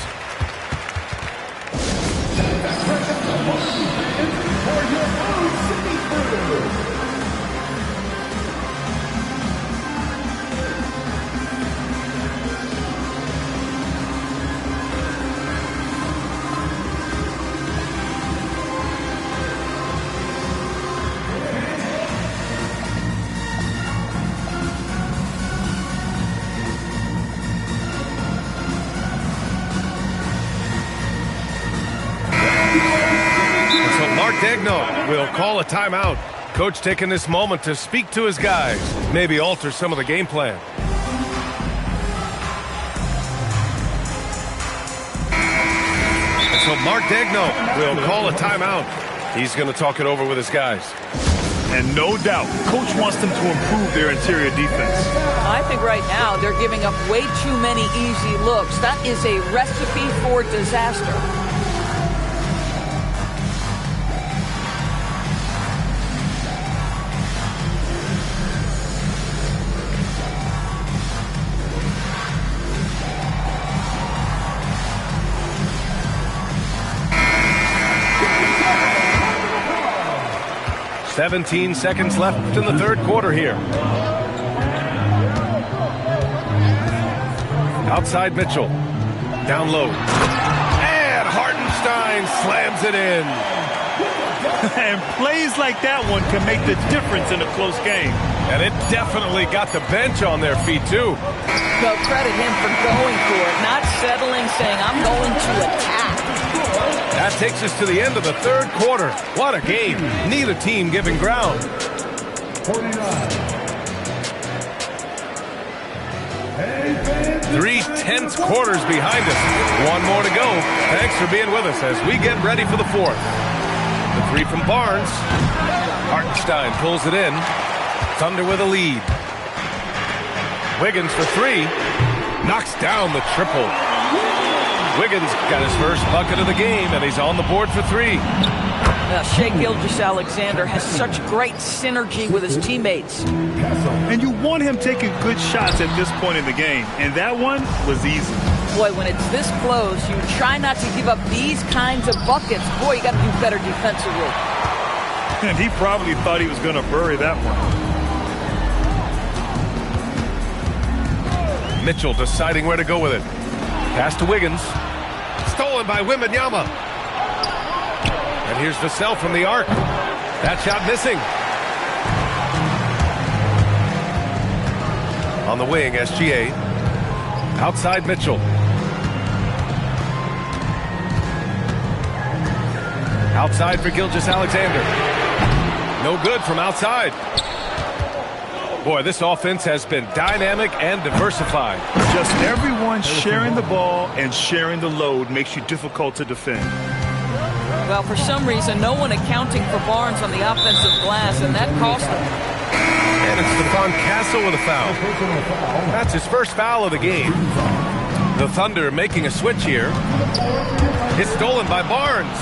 Daigneault will call a timeout. Coach taking this moment to speak to his guys, maybe alter some of the game plan. And so Mark Daigneault will call a timeout. He's going to talk it over with his guys. And no doubt, Coach wants them to improve their interior defense. I think right now they're giving up way too many easy looks. That is a recipe for disaster. 17 seconds left in the third quarter here. Outside Mitchell. Down low. And Hartenstein slams it in. And plays like that one can make the difference in a close game. And it definitely got the bench on their feet, too. Well, credit him for going for it, not settling, saying, I'm going to attack. That takes us to the end of the third quarter. What a game. Neither team giving ground. 3 tense quarters behind us. One more to go. Thanks for being with us as we get ready for the fourth. The three from Barnes. Hartenstein pulls it in. Thunder with a lead. Wiggins for three. Knocks down the triple. Wiggins got his first bucket of the game, and he's on the board for three. Shai Gilgeous-Alexander has such great synergy with his teammates. And you want him taking good shots at this point in the game, and that one was easy. Boy, when it's this close, you try not to give up these kinds of buckets. Boy, you got to do better defensively. And he probably thought he was going to bury that one. Mitchell deciding where to go with it. Pass to Wiggins. Stolen by Wembanyama. And here's Vassell from the arc. That shot missing. On the wing, SGA. Outside Mitchell. Outside for Gilgeous-Alexander. No good from outside. Boy, this offense has been dynamic and diversified. Just everyone sharing the ball and sharing the load makes you difficult to defend. Well, for some reason, no one accounting for Barnes on the offensive glass, and that cost him. And it's Stephon Castle with a foul. That's his first foul of the game. The Thunder making a switch here. It's stolen by Barnes.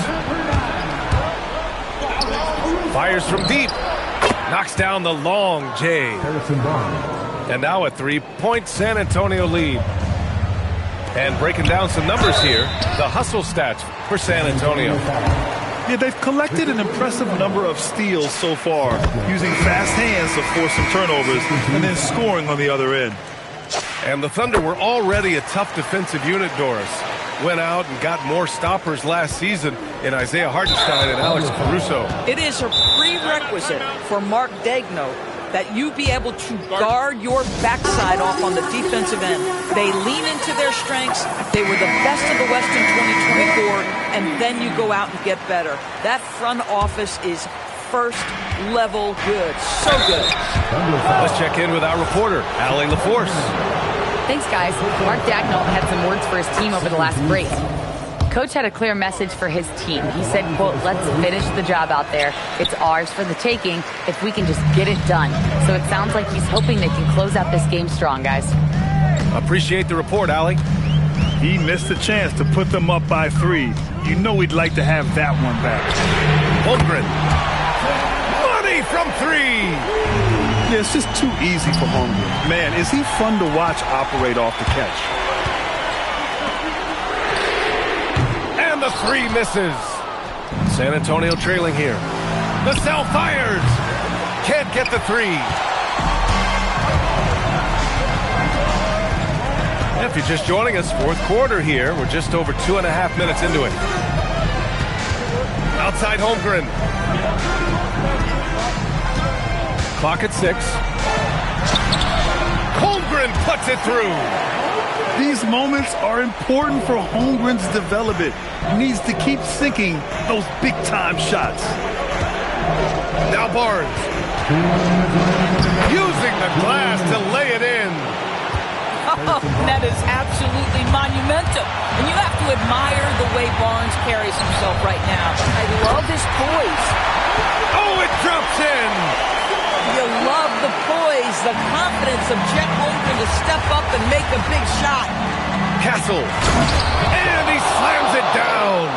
Fires from deep. Knocks down the long J. And now a 3-point San Antonio lead. And breaking down some numbers here, the hustle stats for San Antonio. Yeah, they've collected an impressive number of steals so far, using fast hands to force some turnovers and then scoring on the other end. And the Thunder were already a tough defensive unit, Doris. Went out and got more stoppers last season in Isaiah Hartenstein and Alex Caruso. It is a prerequisite for Mark Daigneault that you be able to guard your backside off on the defensive end. They lean into their strengths. They were the best of the West in 2024, and then you go out and get better. That front office is first-level good. So good. Let's check in with our reporter, Allie LaForce. Thanks, guys. Mark Daigneault had some words for his team over the last break. Coach had a clear message for his team. He said, quote, "Let's finish the job out there. It's ours for the taking if we can just get it done." So it sounds like he's hoping they can close out this game strong, guys. Appreciate the report, Allie. He missed a chance to put them up by 3. You know he'd like to have that one back. Holmgren. Money from 3. Yeah, it's just too easy for Holmgren. Man, is he fun to watch operate off the catch. And the 3 misses. San Antonio trailing here. Vassell fires. Can't get the 3. If you're just joining us, fourth quarter here. We're just over 2.5 minutes into it. Outside Holmgren. Clock at 6. Holmgren puts it through. These moments are important for Holmgren's development. He needs to keep sinking those big-time shots. Now Barnes. Using the glass to lay it in. Oh, that is absolutely monumental. And you have to admire the way Barnes carries himself right now. I love his poise. Oh, it drops in. You love the poise, the confidence of Chet Holmgren to step up and make a big shot. Castle. And he slams it down.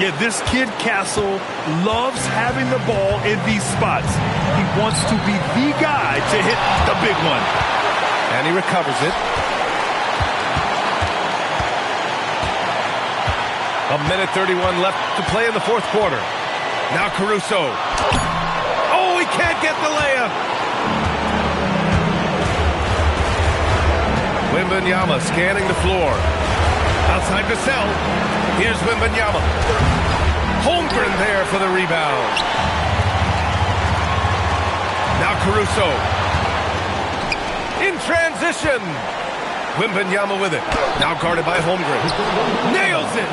Yeah, this kid Castle loves having the ball in these spots. He wants to be the guy to hit the big one. And he recovers it. A minute 31 left to play in the fourth quarter. Now Caruso. Oh, he can't get the layup. Wembanyama scanning the floor. Outside Vassell. Here's Wembanyama. Holmgren there for the rebound. Now Caruso. In transition. Wembanyama with it. Now guarded by Holmgren. Nails it.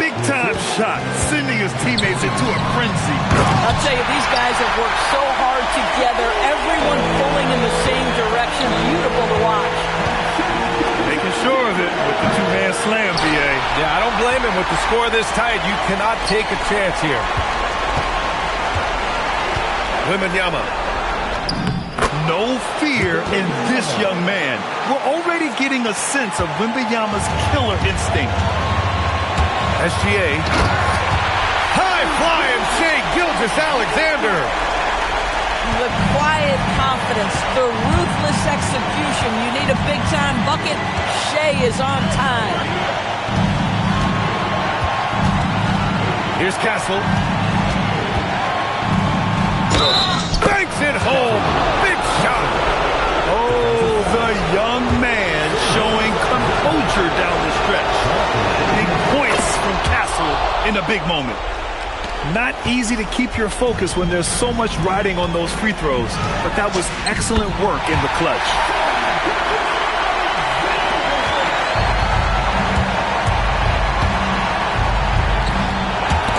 Big-time shot, sending his teammates into a frenzy. I'll tell you, these guys have worked so hard together. Everyone pulling in the same direction. Beautiful to watch. Making sure of it with the two-man slam, B.A. Yeah, I don't blame him. With the score this tight, you cannot take a chance here. Wembanyama. No fear in this young man. We're already getting a sense of Wembanyama's killer instinct. SGA. High flying Shai Gilgeous-Alexander. The quiet confidence, the ruthless execution. You need a big-time bucket. Shai is on time. Here's Castle. Banks it home. Big shot. Oh, the young man showing composure down the stretch. Big points from Castle in a big moment. Not easy to keep your focus when there's so much riding on those free throws, but that was excellent work in the clutch.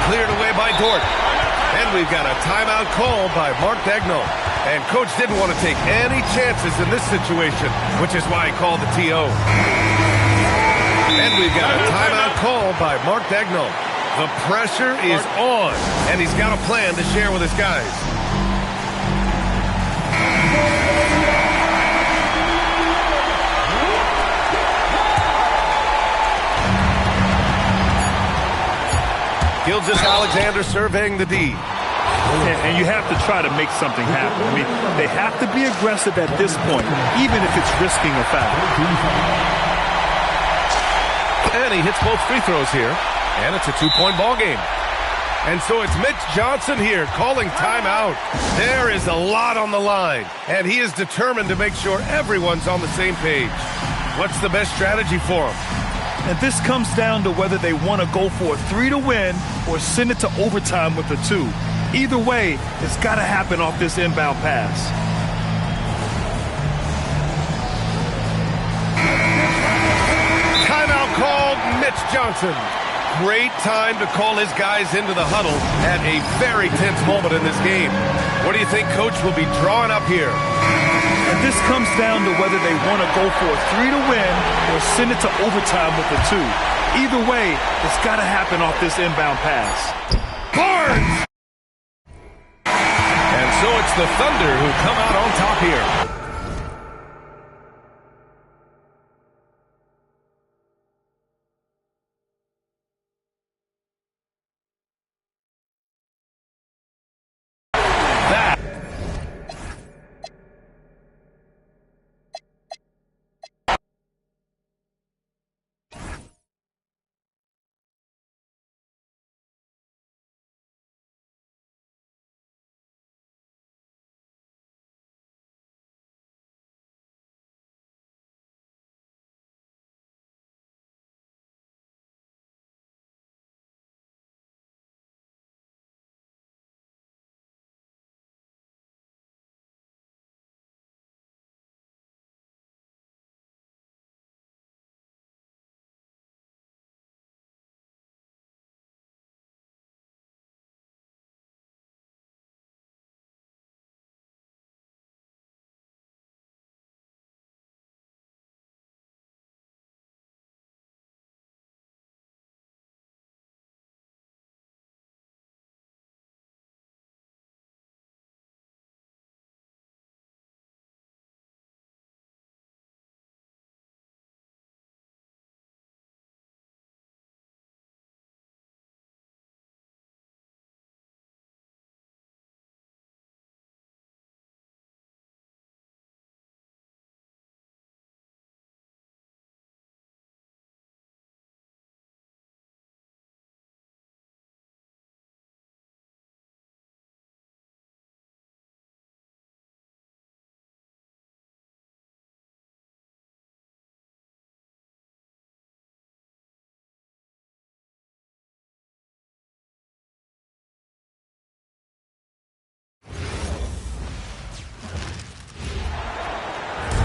Cleared away by Dort. And we've got a timeout call by Mark Daigneault. And Coach didn't want to take any chances in this situation, which is why he called the TO. And we've got a timeout call by Mark Daigneault. The pressure is on, and he's got a plan to share with his guys. Gilgeous-Alexander surveying the D. And you have to try to make something happen. I mean, they have to be aggressive at this point, even if it's risking a foul. And he hits both free throws here. And it's a two-point ball game. And so it's Mitch Johnson here calling timeout. There is a lot on the line, and he is determined to make sure everyone's on the same page. What's the best strategy for him? And this comes down to whether they want to go for a 3 to win or send it to overtime with a 2. Either way, it's got to happen off this inbound pass. Timeout called. Mitch Johnson. Great time to call his guys into the huddle at a very tense moment in this game. What do you think Coach will be drawing up here? And this comes down to whether they want to go for a 3 to win or send it to overtime with a 2. Either way, it's got to happen off this inbound pass. Barnes! And so it's the Thunder who come out on top here.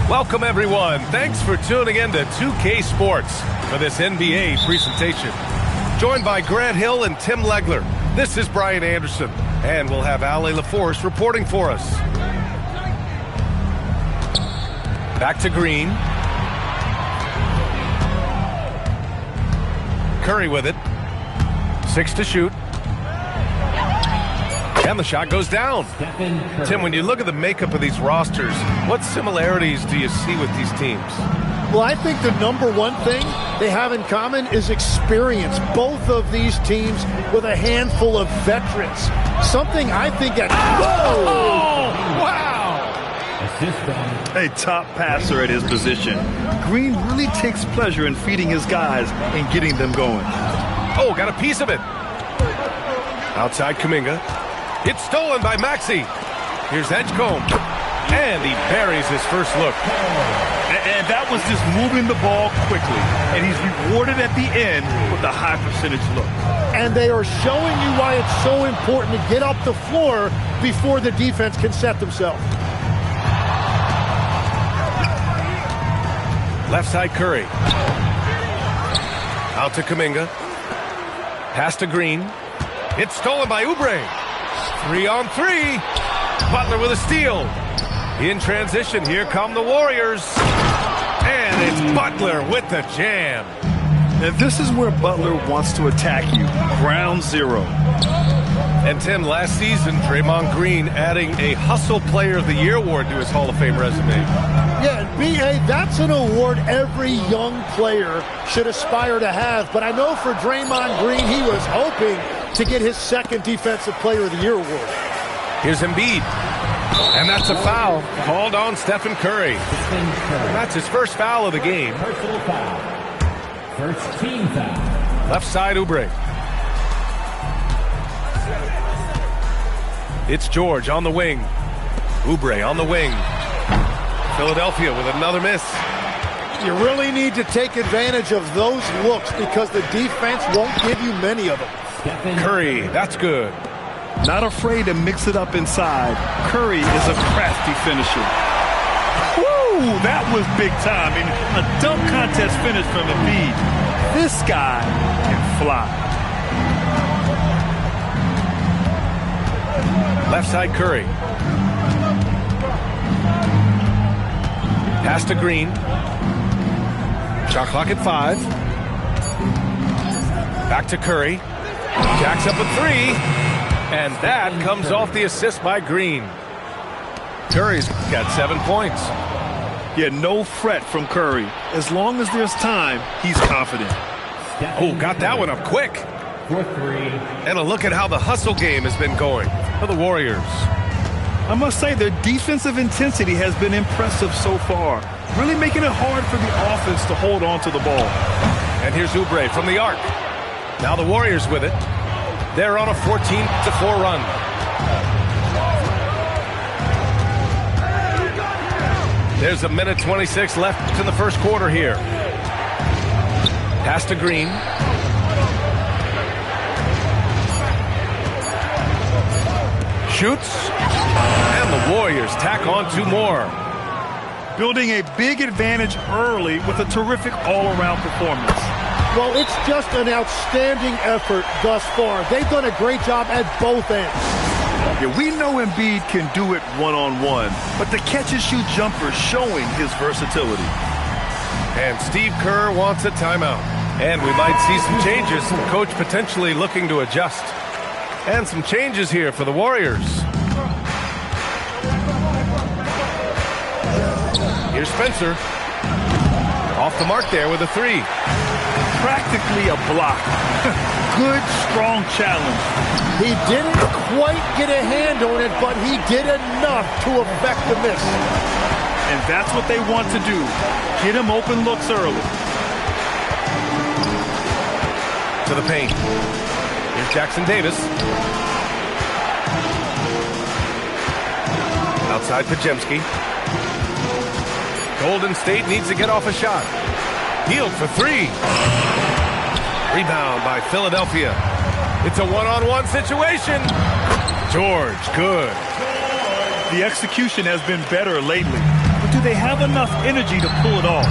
Welcome, everyone. Thanks for tuning in to 2K Sports for this NBA presentation. Joined by Grant Hill and Tim Legler, this is Brian Anderson, and we'll have Ale LaForce reporting for us. Back to Green. Curry with it. 6 to shoot. And the shot goes down. Tim, when you look at the makeup of these rosters, what similarities do you see with these teams? Well, I think the number one thing they have in common is experience. Both of these teams with a handful of veterans. Something I think that... Whoa! Wow! A top passer at his position. Green really takes pleasure in feeding his guys and getting them going. Oh, got a piece of it. Outside Kuminga. It's stolen by Maxey. Here's Edgecombe. And he buries his first look. And that was just moving the ball quickly. And he's rewarded at the end with a high percentage look. And they are showing you why it's so important to get up the floor before the defense can set themselves. Left side Curry. Out to Kuminga. Pass to Green. It's stolen by Oubre. 3-on-3. Butler with a steal. In transition, here come the Warriors. And it's Butler with the jam. And this is where Butler wants to attack you. Ground zero. And Tim, last season, Draymond Green adding a Hustle Player of the Year award to his Hall of Fame resume. Yeah, and B.A., that's an award every young player should aspire to have. But I know for Draymond Green, he was hoping to get his second Defensive Player of the Year award. Here's Embiid. And that's a foul called on Stephen Curry. That's his first foul of the game. Personal foul. First team foul. Left side, Oubre. It's George on the wing. Oubre on the wing. Philadelphia with another miss. You really need to take advantage of those looks because the defense won't give you many of them. Curry, that's good. Not afraid to mix it up inside. Curry is a crafty finisher. Woo! That was big time. I mean, a dunk contest finish from Embiid. This guy can fly. Left side Curry. Pass to Green. Shot clock at 5. Back to Curry. Jacks up a 3. And that comes off the assist by Green. Curry's got 7 points. Yeah, no fret from Curry. As long as there's time, he's confident. Oh, got that one up quick. For 3. And a look at how the hustle game has been going for the Warriors. I must say their defensive intensity has been impressive so far, really making it hard for the offense to hold on to the ball. And here's Oubre from the arc. Now the Warriors with it. They're on a 14-4 run. There's a minute 26 left in the first quarter here. Pass to Green. Shoots. And the Warriors tack on 2 more. Building a big advantage early with a terrific all-around performance. Well, it's just an outstanding effort thus far. They've done a great job at both ends. Yeah, we know Embiid can do it one-on-one, but the catch-and-shoot jumper showing his versatility. And Steve Kerr wants a timeout. And we might see some changes. Coach potentially looking to adjust. And some changes here for the Warriors. Here's Spencer. Off the mark there with a 3. Practically a block. Good, strong challenge. He didn't quite get a hand on it, but he did enough to affect the miss. And that's what they want to do. Get him open looks early. To the paint. Here's Jackson Davis. Outside Podziemski. Golden State needs to get off a shot. Hield for 3. Rebound by Philadelphia. It's a one-on-one situation. George, good. The execution has been better lately, but do they have enough energy to pull it off?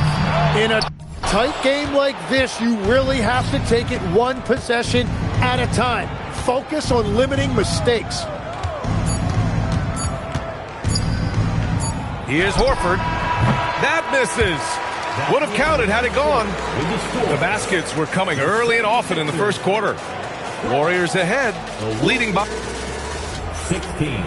In a tight game like this, you really have to take it one possession at a time. Focus on limiting mistakes. Here's Horford. That misses. Would have counted had it gone. The baskets were coming early and often in the first quarter. Warriors ahead, leading by 16.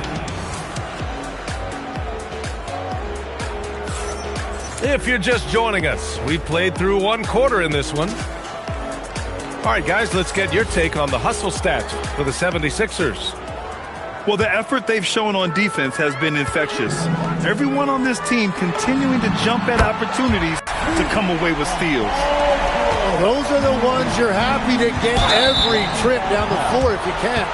If you're just joining us, we played through 1 quarter in this one. All right, guys, let's get your take on the hustle stats for the 76ers. Well, the effort they've shown on defense has been infectious. Everyone on this team continuing to jump at opportunities to come away with steals. Those are the ones you're happy to get every trip down the floor if you can.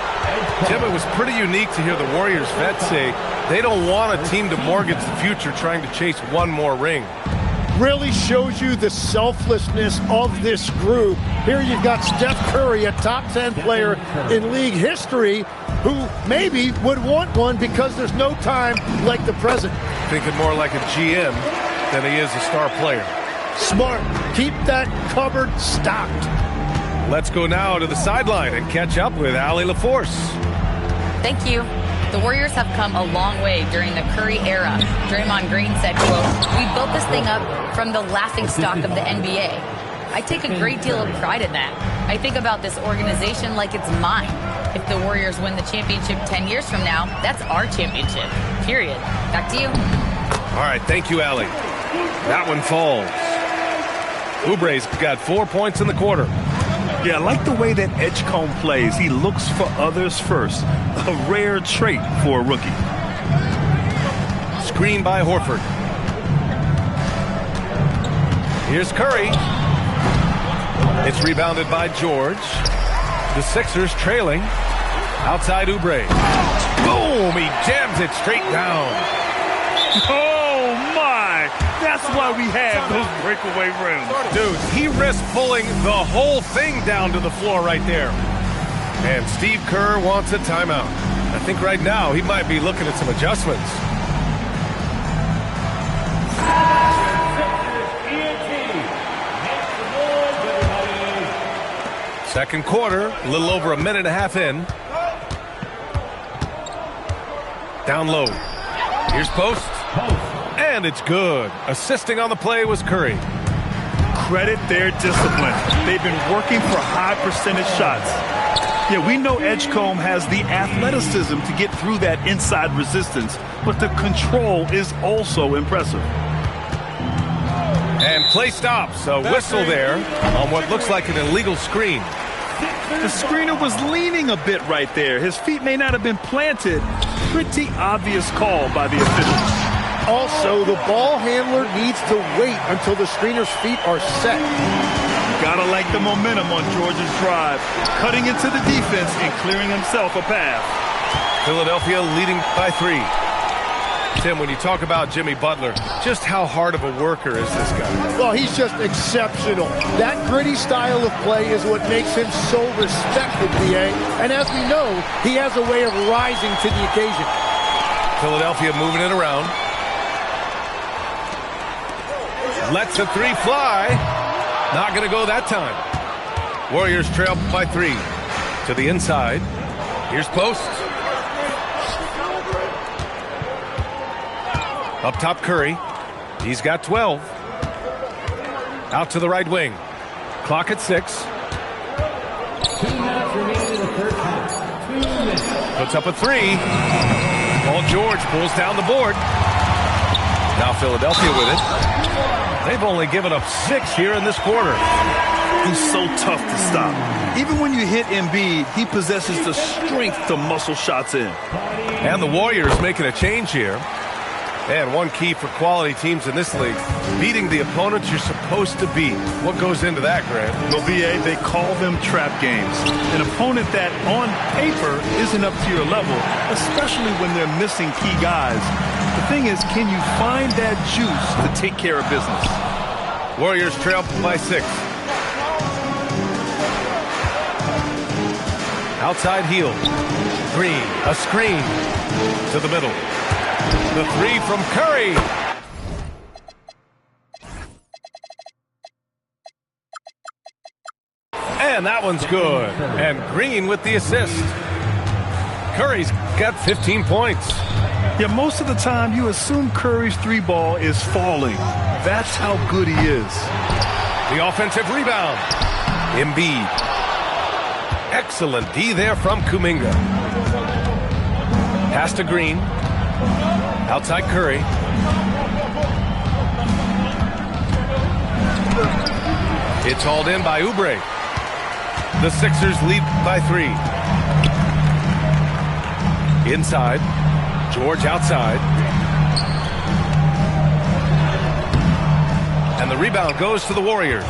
Jim, it was pretty unique to hear the Warriors vets say they don't want a team to mortgage the future trying to chase one more ring. Really shows you the selflessness of this group. Here you've got Steph Curry, a top 10 player in league history, who maybe would want one because there's no time like the present. Thinking more like a GM than he is a star player. Smart. Keep that cupboard stocked. Let's go now to the sideline and catch up with Allie LaForce. Thank you. The Warriors have come a long way during the Curry era. Draymond Green said, quote, "We built this thing up from the laughingstock of the NBA. I take a great deal of pride in that. I think about this organization like it's mine. If the Warriors win the championship 10 years from now, that's our championship. Period." Back to you. All right, thank you, Allie. That one falls. Oubre's got 4 points in the quarter. Yeah, I like the way that Edgecombe plays. He looks for others first. A rare trait for a rookie. Screen by Horford. Here's Curry. It's rebounded by George. The Sixers trailing. Outside Oubre. Boom! He jams it straight down. Oh, my! That's why we have those breakaway rims. Dude, he risked pulling the whole thing down to the floor right there. And Steve Kerr wants a timeout. I think right now he might be looking at some adjustments. Second quarter, a little over a minute and a half in. Down low. Here's post. And it's good. Assisting on the play was Curry. Credit their discipline. They've been working for high percentage shots. Yeah, we know Edgecombe has the athleticism to get through that inside resistance, but the control is also impressive. And play stops. A whistle there on what looks like an illegal screen. The screener was leaning a bit right there. His feet may not have been planted. Pretty obvious call by the officials. Also, the ball handler needs to wait until the screener's feet are set. Gotta like the momentum on Georgia's drive. Cutting into the defense and clearing himself a path. Philadelphia leading by 3. Tim, when you talk about Jimmy Butler, just how hard of a worker is this guy? Well, he's just exceptional. That gritty style of play is what makes him so respected, B.A. And as we know, he has a way of rising to the occasion. Philadelphia moving it around. Lets a 3 fly. Not going to go that time. Warriors trail by 3. To the inside. Here's post. Up top, Curry. He's got 12. Out to the right wing. Clock at 6. 2 minutes remaining in the third half. 2 minutes. Puts up a 3. Paul George pulls down the board. Now Philadelphia with it. They've only given up 6 here in this quarter. He's so tough to stop. Even when you hit Embiid, he possesses the strength to muscle shots in. And the Warriors making a change here. And one key for quality teams in this league, beating the opponents you're supposed to beat. What goes into that, Grant? Well, BA, they call them trap games. An opponent that, on paper, isn't up to your level, especially when they're missing key guys. The thing is, can you find that juice to take care of business? Warriors trail by 6. Outside heel. Green, a screen to the middle. The 3 from Curry. And that one's good. And Green with the assist. Curry's got 15 points. Yeah, most of the time you assume Curry's 3 ball is falling. That's how good he is. The offensive rebound. Embiid. Excellent D there from Kuminga. Pass to Green. Outside Curry. It's hauled in by Oubre. The Sixers lead by 3. Inside. George outside. And the rebound goes to the Warriors.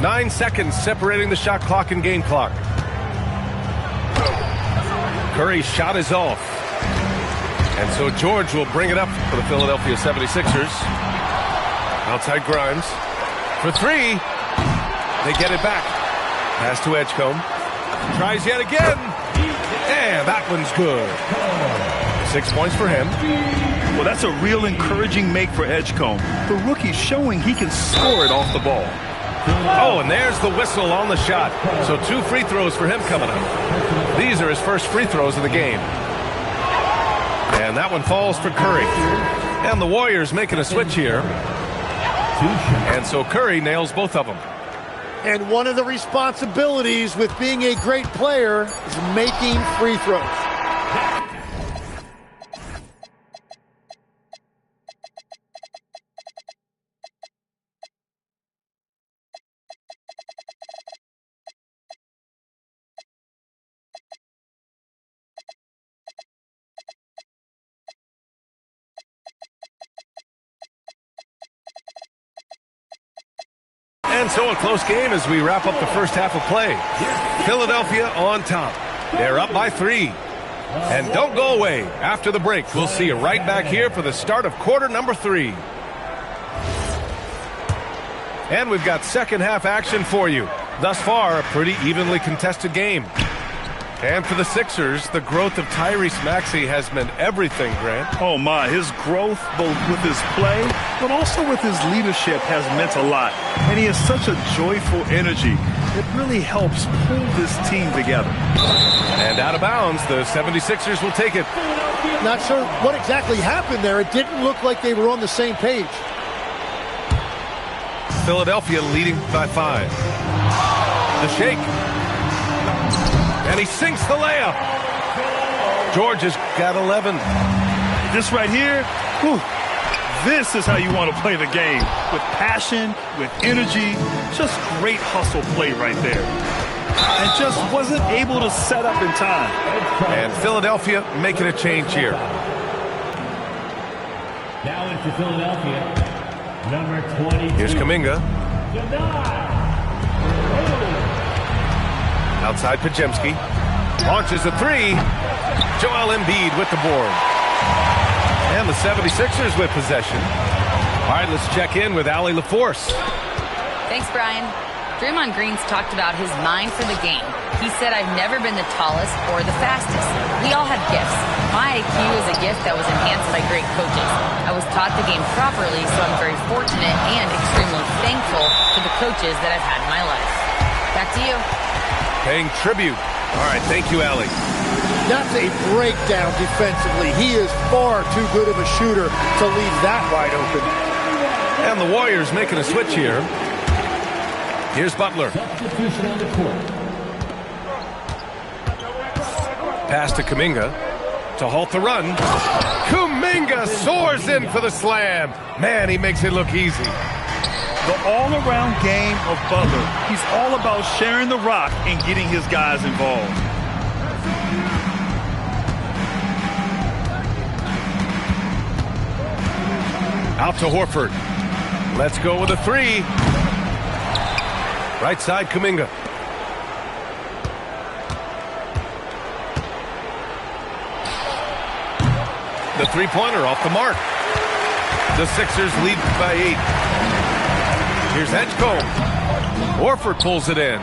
9 seconds separating the shot clock and game clock. Curry's shot is off. And so George will bring it up for the Philadelphia 76ers. Outside Grimes. For 3. They get it back. Pass to Edgecombe. Tries yet again. And that one's good. 6 points for him. Well, that's a real encouraging make for Edgecombe. The rookie's showing he can score it off the ball. Oh, and there's the whistle on the shot. So 2 free throws for him coming up. These are his first free throws of the game. And that one falls for Curry. And the Warriors making a switch here. And so Curry nails both of them. And one of the responsibilities with being a great player is making free throws. And so a close game as we wrap up the first half of play. Philadelphia on top. They're up by 3. And don't go away. After the break, we'll see you right back here for the start of quarter number 3. And we've got second half action for you. Thus far, a pretty evenly contested game. And for the Sixers, the growth of Tyrese Maxey has meant everything, Grant. Oh, my. His growth, both with his play, but also with his leadership, has meant a lot. And he has such a joyful energy. It really helps pull this team together. And out of bounds, the 76ers will take it. Not sure what exactly happened there. It didn't look like they were on the same page. Philadelphia leading by 5. The shake. And he sinks the layup. George has got 11. This right here, whew, this is how you want to play the game. With passion, with energy, just great hustle play right there. And just wasn't able to set up in time. And Philadelphia making a change here. Now into Philadelphia, number 22. Here's Kuminga. Outside Podziemski. Launches a 3. Joel Embiid with the board. And the 76ers with possession. All right, let's check in with Allie LaForce. Thanks, Brian. Draymond Green's talked about his mind for the game. He said, I've never been the tallest or the fastest. We all have gifts. My IQ is a gift that was enhanced by great coaches. I was taught the game properly, so I'm very fortunate and extremely thankful for the coaches that I've had in my life. Back to you. Paying tribute. All right, thank you, Allie. That's a breakdown defensively. He is far too good of a shooter to leave that wide open. And the Warriors making a switch here. Here's Butler. Substitution on the court. Pass to Kuminga to halt the run. Kuminga soars in for the slam. Man, he makes it look easy. The all-around game of Butler. He's all about sharing the rock and getting his guys involved. Out to Horford. Let's go with a 3. Right side, Kuminga. The three-pointer off the mark. The Sixers lead by 8. Here's Edgecombe. Horford pulls it in.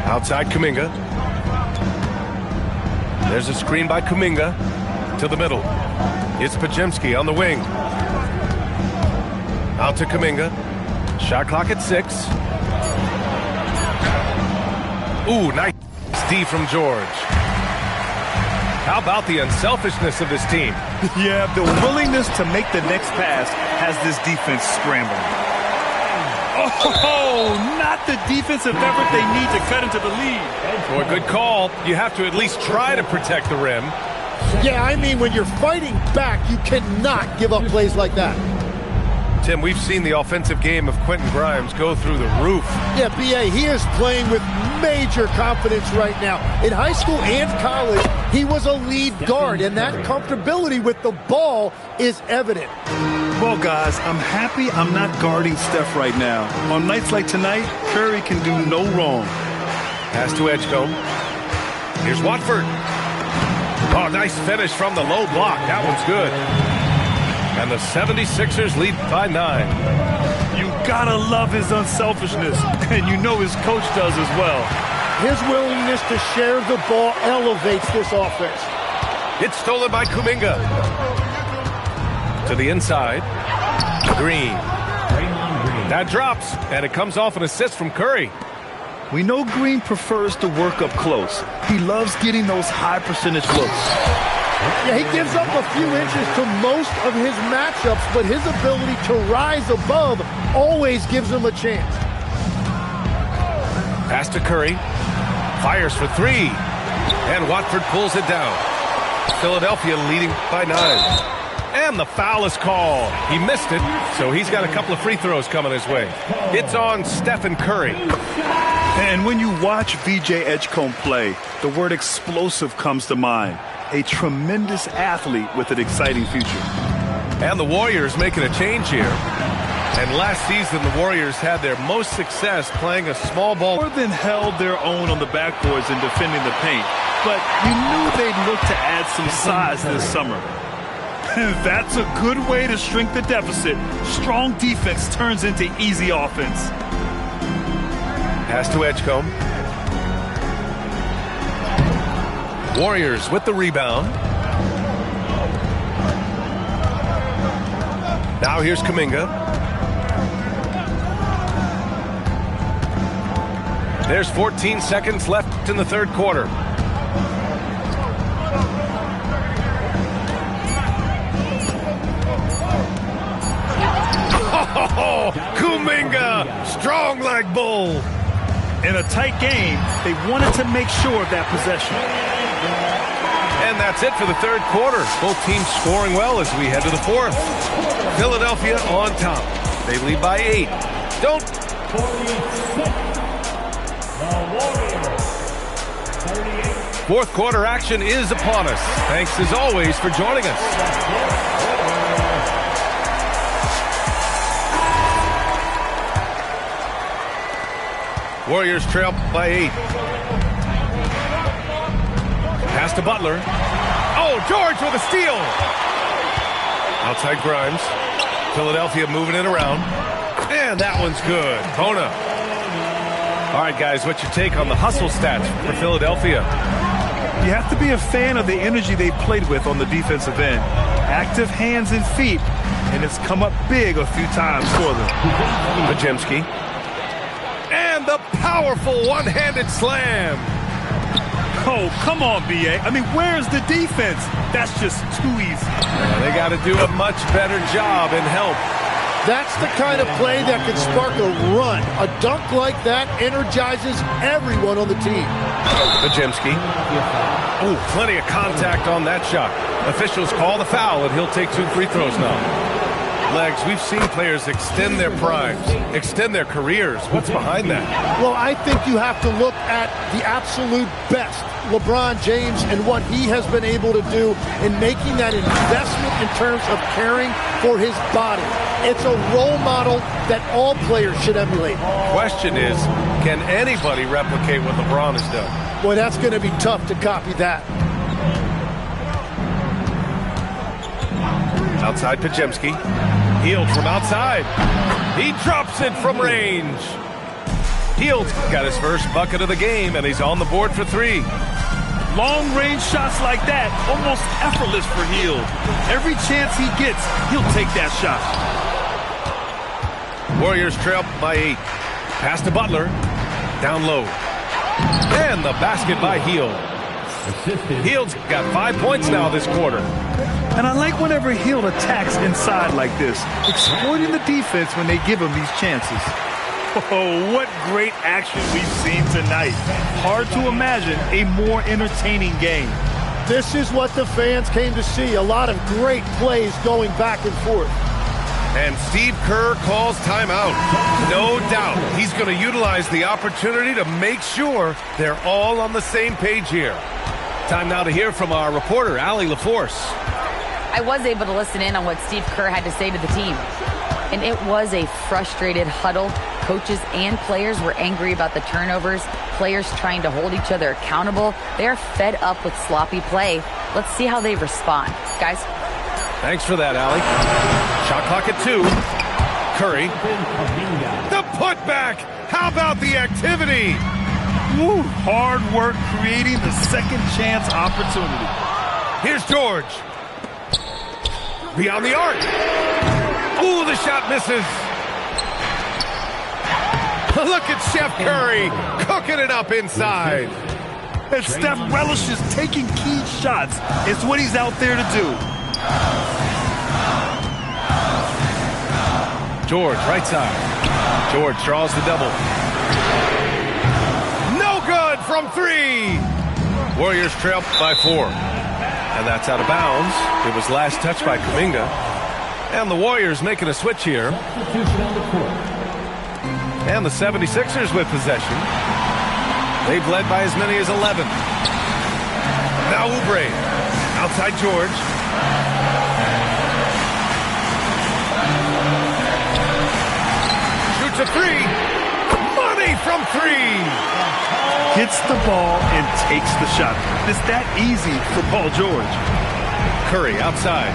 Outside Kuminga. There's a screen by Kuminga. To the middle. It's Podziemski on the wing. Out to Kuminga. Shot clock at 6. Ooh, nice D from George. How about the unselfishness of this team? Yeah, the willingness to make the next pass has this defense scrambling. Oh, not the defensive effort they need to cut into the lead. Boy, good call. You have to at least try to protect the rim. Yeah, I mean, when you're fighting back, you cannot give up plays like that. Tim, we've seen the offensive game of Quentin Grimes go through the roof. Yeah, B.A., he is playing with major confidence right now. In high school and college, he was a lead guard, and that comfortability with the ball is evident. Well, guys, I'm happy I'm not guarding Steph right now. On nights like tonight, Curry can do no wrong. Pass to Edgecombe. Here's Watford. Oh, nice finish from the low block. That one's good. And the 76ers lead by 9. You gotta love his unselfishness, and you know his coach does as well. His willingness to share the ball elevates this offense. It's stolen by Kuminga. To the inside. Green. That drops, and it comes off an assist from Curry. We know Green prefers to work up close. He loves getting those high percentage looks. Yeah, he gives up a few inches to most of his matchups, but his ability to rise above always gives him a chance. Pass to Curry. Fires for 3. And Watford pulls it down. Philadelphia leading by 9. And the foul is called. He missed it, so he's got a couple of free throws coming his way. It's on Stephen Curry. And when you watch VJ Edgecombe play, the word explosive comes to mind. A tremendous athlete with an exciting future. And the Warriors making a change here. And last season, the Warriors had their most success playing a small ball. More than held their own on the backboards and defending the paint. But you knew they'd look to add some size this summer. That's a good way to shrink the deficit. Strong defense turns into easy offense. Pass to Edgecombe. Warriors with the rebound. Now here's Kuminga. There's 14 seconds left in the third quarter. Oh, Kuminga, strong like bull. In a tight game, they wanted to make sure of that possession. And that's it for the third quarter. Both teams scoring well as we head to the fourth. Philadelphia on top. They lead by 8. Don't. Fourth quarter action is upon us. Thanks as always for joining us. Warriors trail by 8. Pass to Butler. Oh, George with a steal. Outside Grimes. Philadelphia moving it around. And that one's good. Bona. All right, guys, what's your take on the hustle stats for Philadelphia? You have to be a fan of the energy they played with on the defensive end. Active hands and feet, and it's come up big a few times for them. Podziemski. And the powerful one-handed slam. Oh, come on, B.A. I mean, where's the defense? That's just too easy. They got to do a much better job and help. That's the kind of play that can spark a run. A dunk like that energizes everyone on the team. Podziemski. Oh, plenty of contact on that shot. Officials call the foul, and he'll take 2 free throws now. Legs, we've seen players extend their primes, extend their careers. What's behind that? Well, I think you have to look at the absolute best, LeBron James, and what he has been able to do in making that investment in terms of caring for his body. It's a role model that all players should emulate. Question is, can anybody replicate what LeBron has done? Boy, that's going to be tough to copy that. Outside Podziemski. Hield from outside. He drops it from range. Hield got his first bucket of the game, and he's on the board for 3. Long-range shots like that, almost effortless for Hield. Every chance he gets, he'll take that shot. Warriors trail by 8. Pass to Butler. Down low. And the basket by Hield. Hield's got 5 points now this quarter. And I like whenever Hield attacks inside like this, exploiting the defense when they give him these chances. Oh, what great action we've seen tonight. Hard to imagine a more entertaining game. This is what the fans came to see. A lot of great plays going back and forth. And Steve Kerr calls timeout. No doubt he's going to utilize the opportunity to make sure they're all on the same page here. Time now to hear from our reporter, Allie LaForce. I was able to listen in on what Steve Kerr had to say to the team. And it was a frustrated huddle. Coaches and players were angry about the turnovers. Players trying to hold each other accountable. They're fed up with sloppy play. Let's see how they respond. Guys? Thanks for that, Allie. Shot clock at 2. Curry. The putback. How about the activity? Woo, hard work creating the second chance opportunity. Here's George. Beyond the arc. Ooh, the shot misses. Look at Chef Curry cooking it up inside. And Steph relishes taking key shots. It's what he's out there to do. George, right side. George draws the double. No good from 3. Warriors trail by 4. And that's out of bounds. It was last touched by Kuminga. And the Warriors making a switch here. And the 76ers with possession. They've led by as many as 11. Now Oubre. Outside George. Shoots a 3. Money from 3. Gets the ball and takes the shot. It's that easy for Paul George. Curry outside.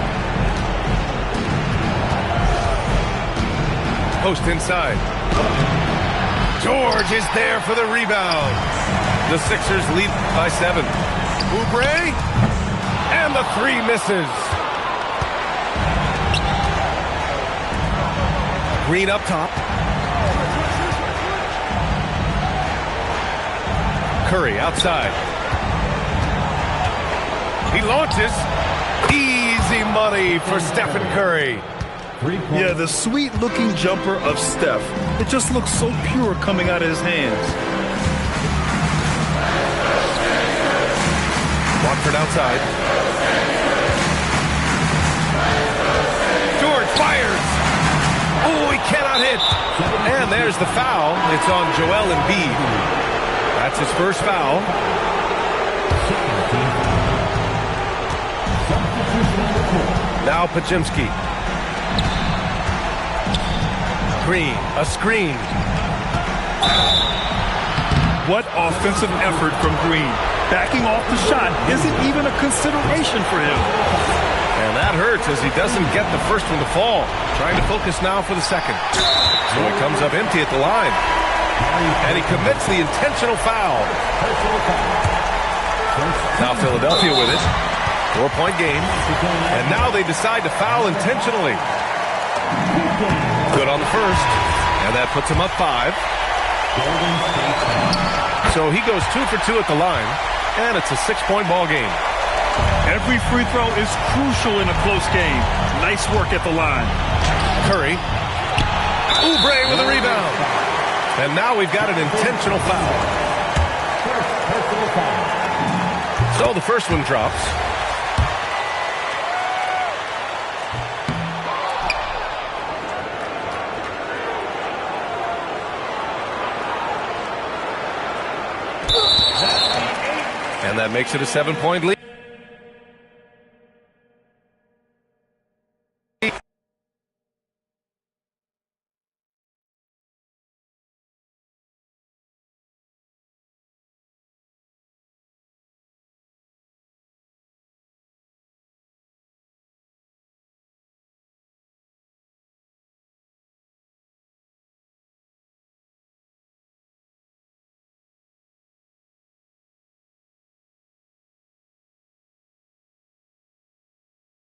Post inside. George is there for the rebound. The Sixers lead by 7. Oubre, and the 3 misses. Green up top. Curry outside. He launches. Easy money for Stephen Curry. Yeah, the sweet-looking jumper of Steph. It just looks so pure coming out of his hands. Watford outside. George fires. Oh, he cannot hit. And there's the foul. It's on Joel Embiid. That's his first foul. Now Podziemski. Green, a screen. What offensive effort from Green. Backing off the shot isn't even a consideration for him. And that hurts as he doesn't get the first one to fall. Trying to focus now for the second. So he comes up empty at the line. And he commits the intentional foul. Now Philadelphia with it. 4-point game. And now they decide to foul intentionally. Good on the first. And that puts him up 5. So he goes 2 for 2 at the line. And it's a 6-point ball game. Every free throw is crucial in a close game. Nice work at the line. Curry. Oubre with a rebound. And now we've got an intentional foul. So the first one drops. And that makes it a 7-point lead.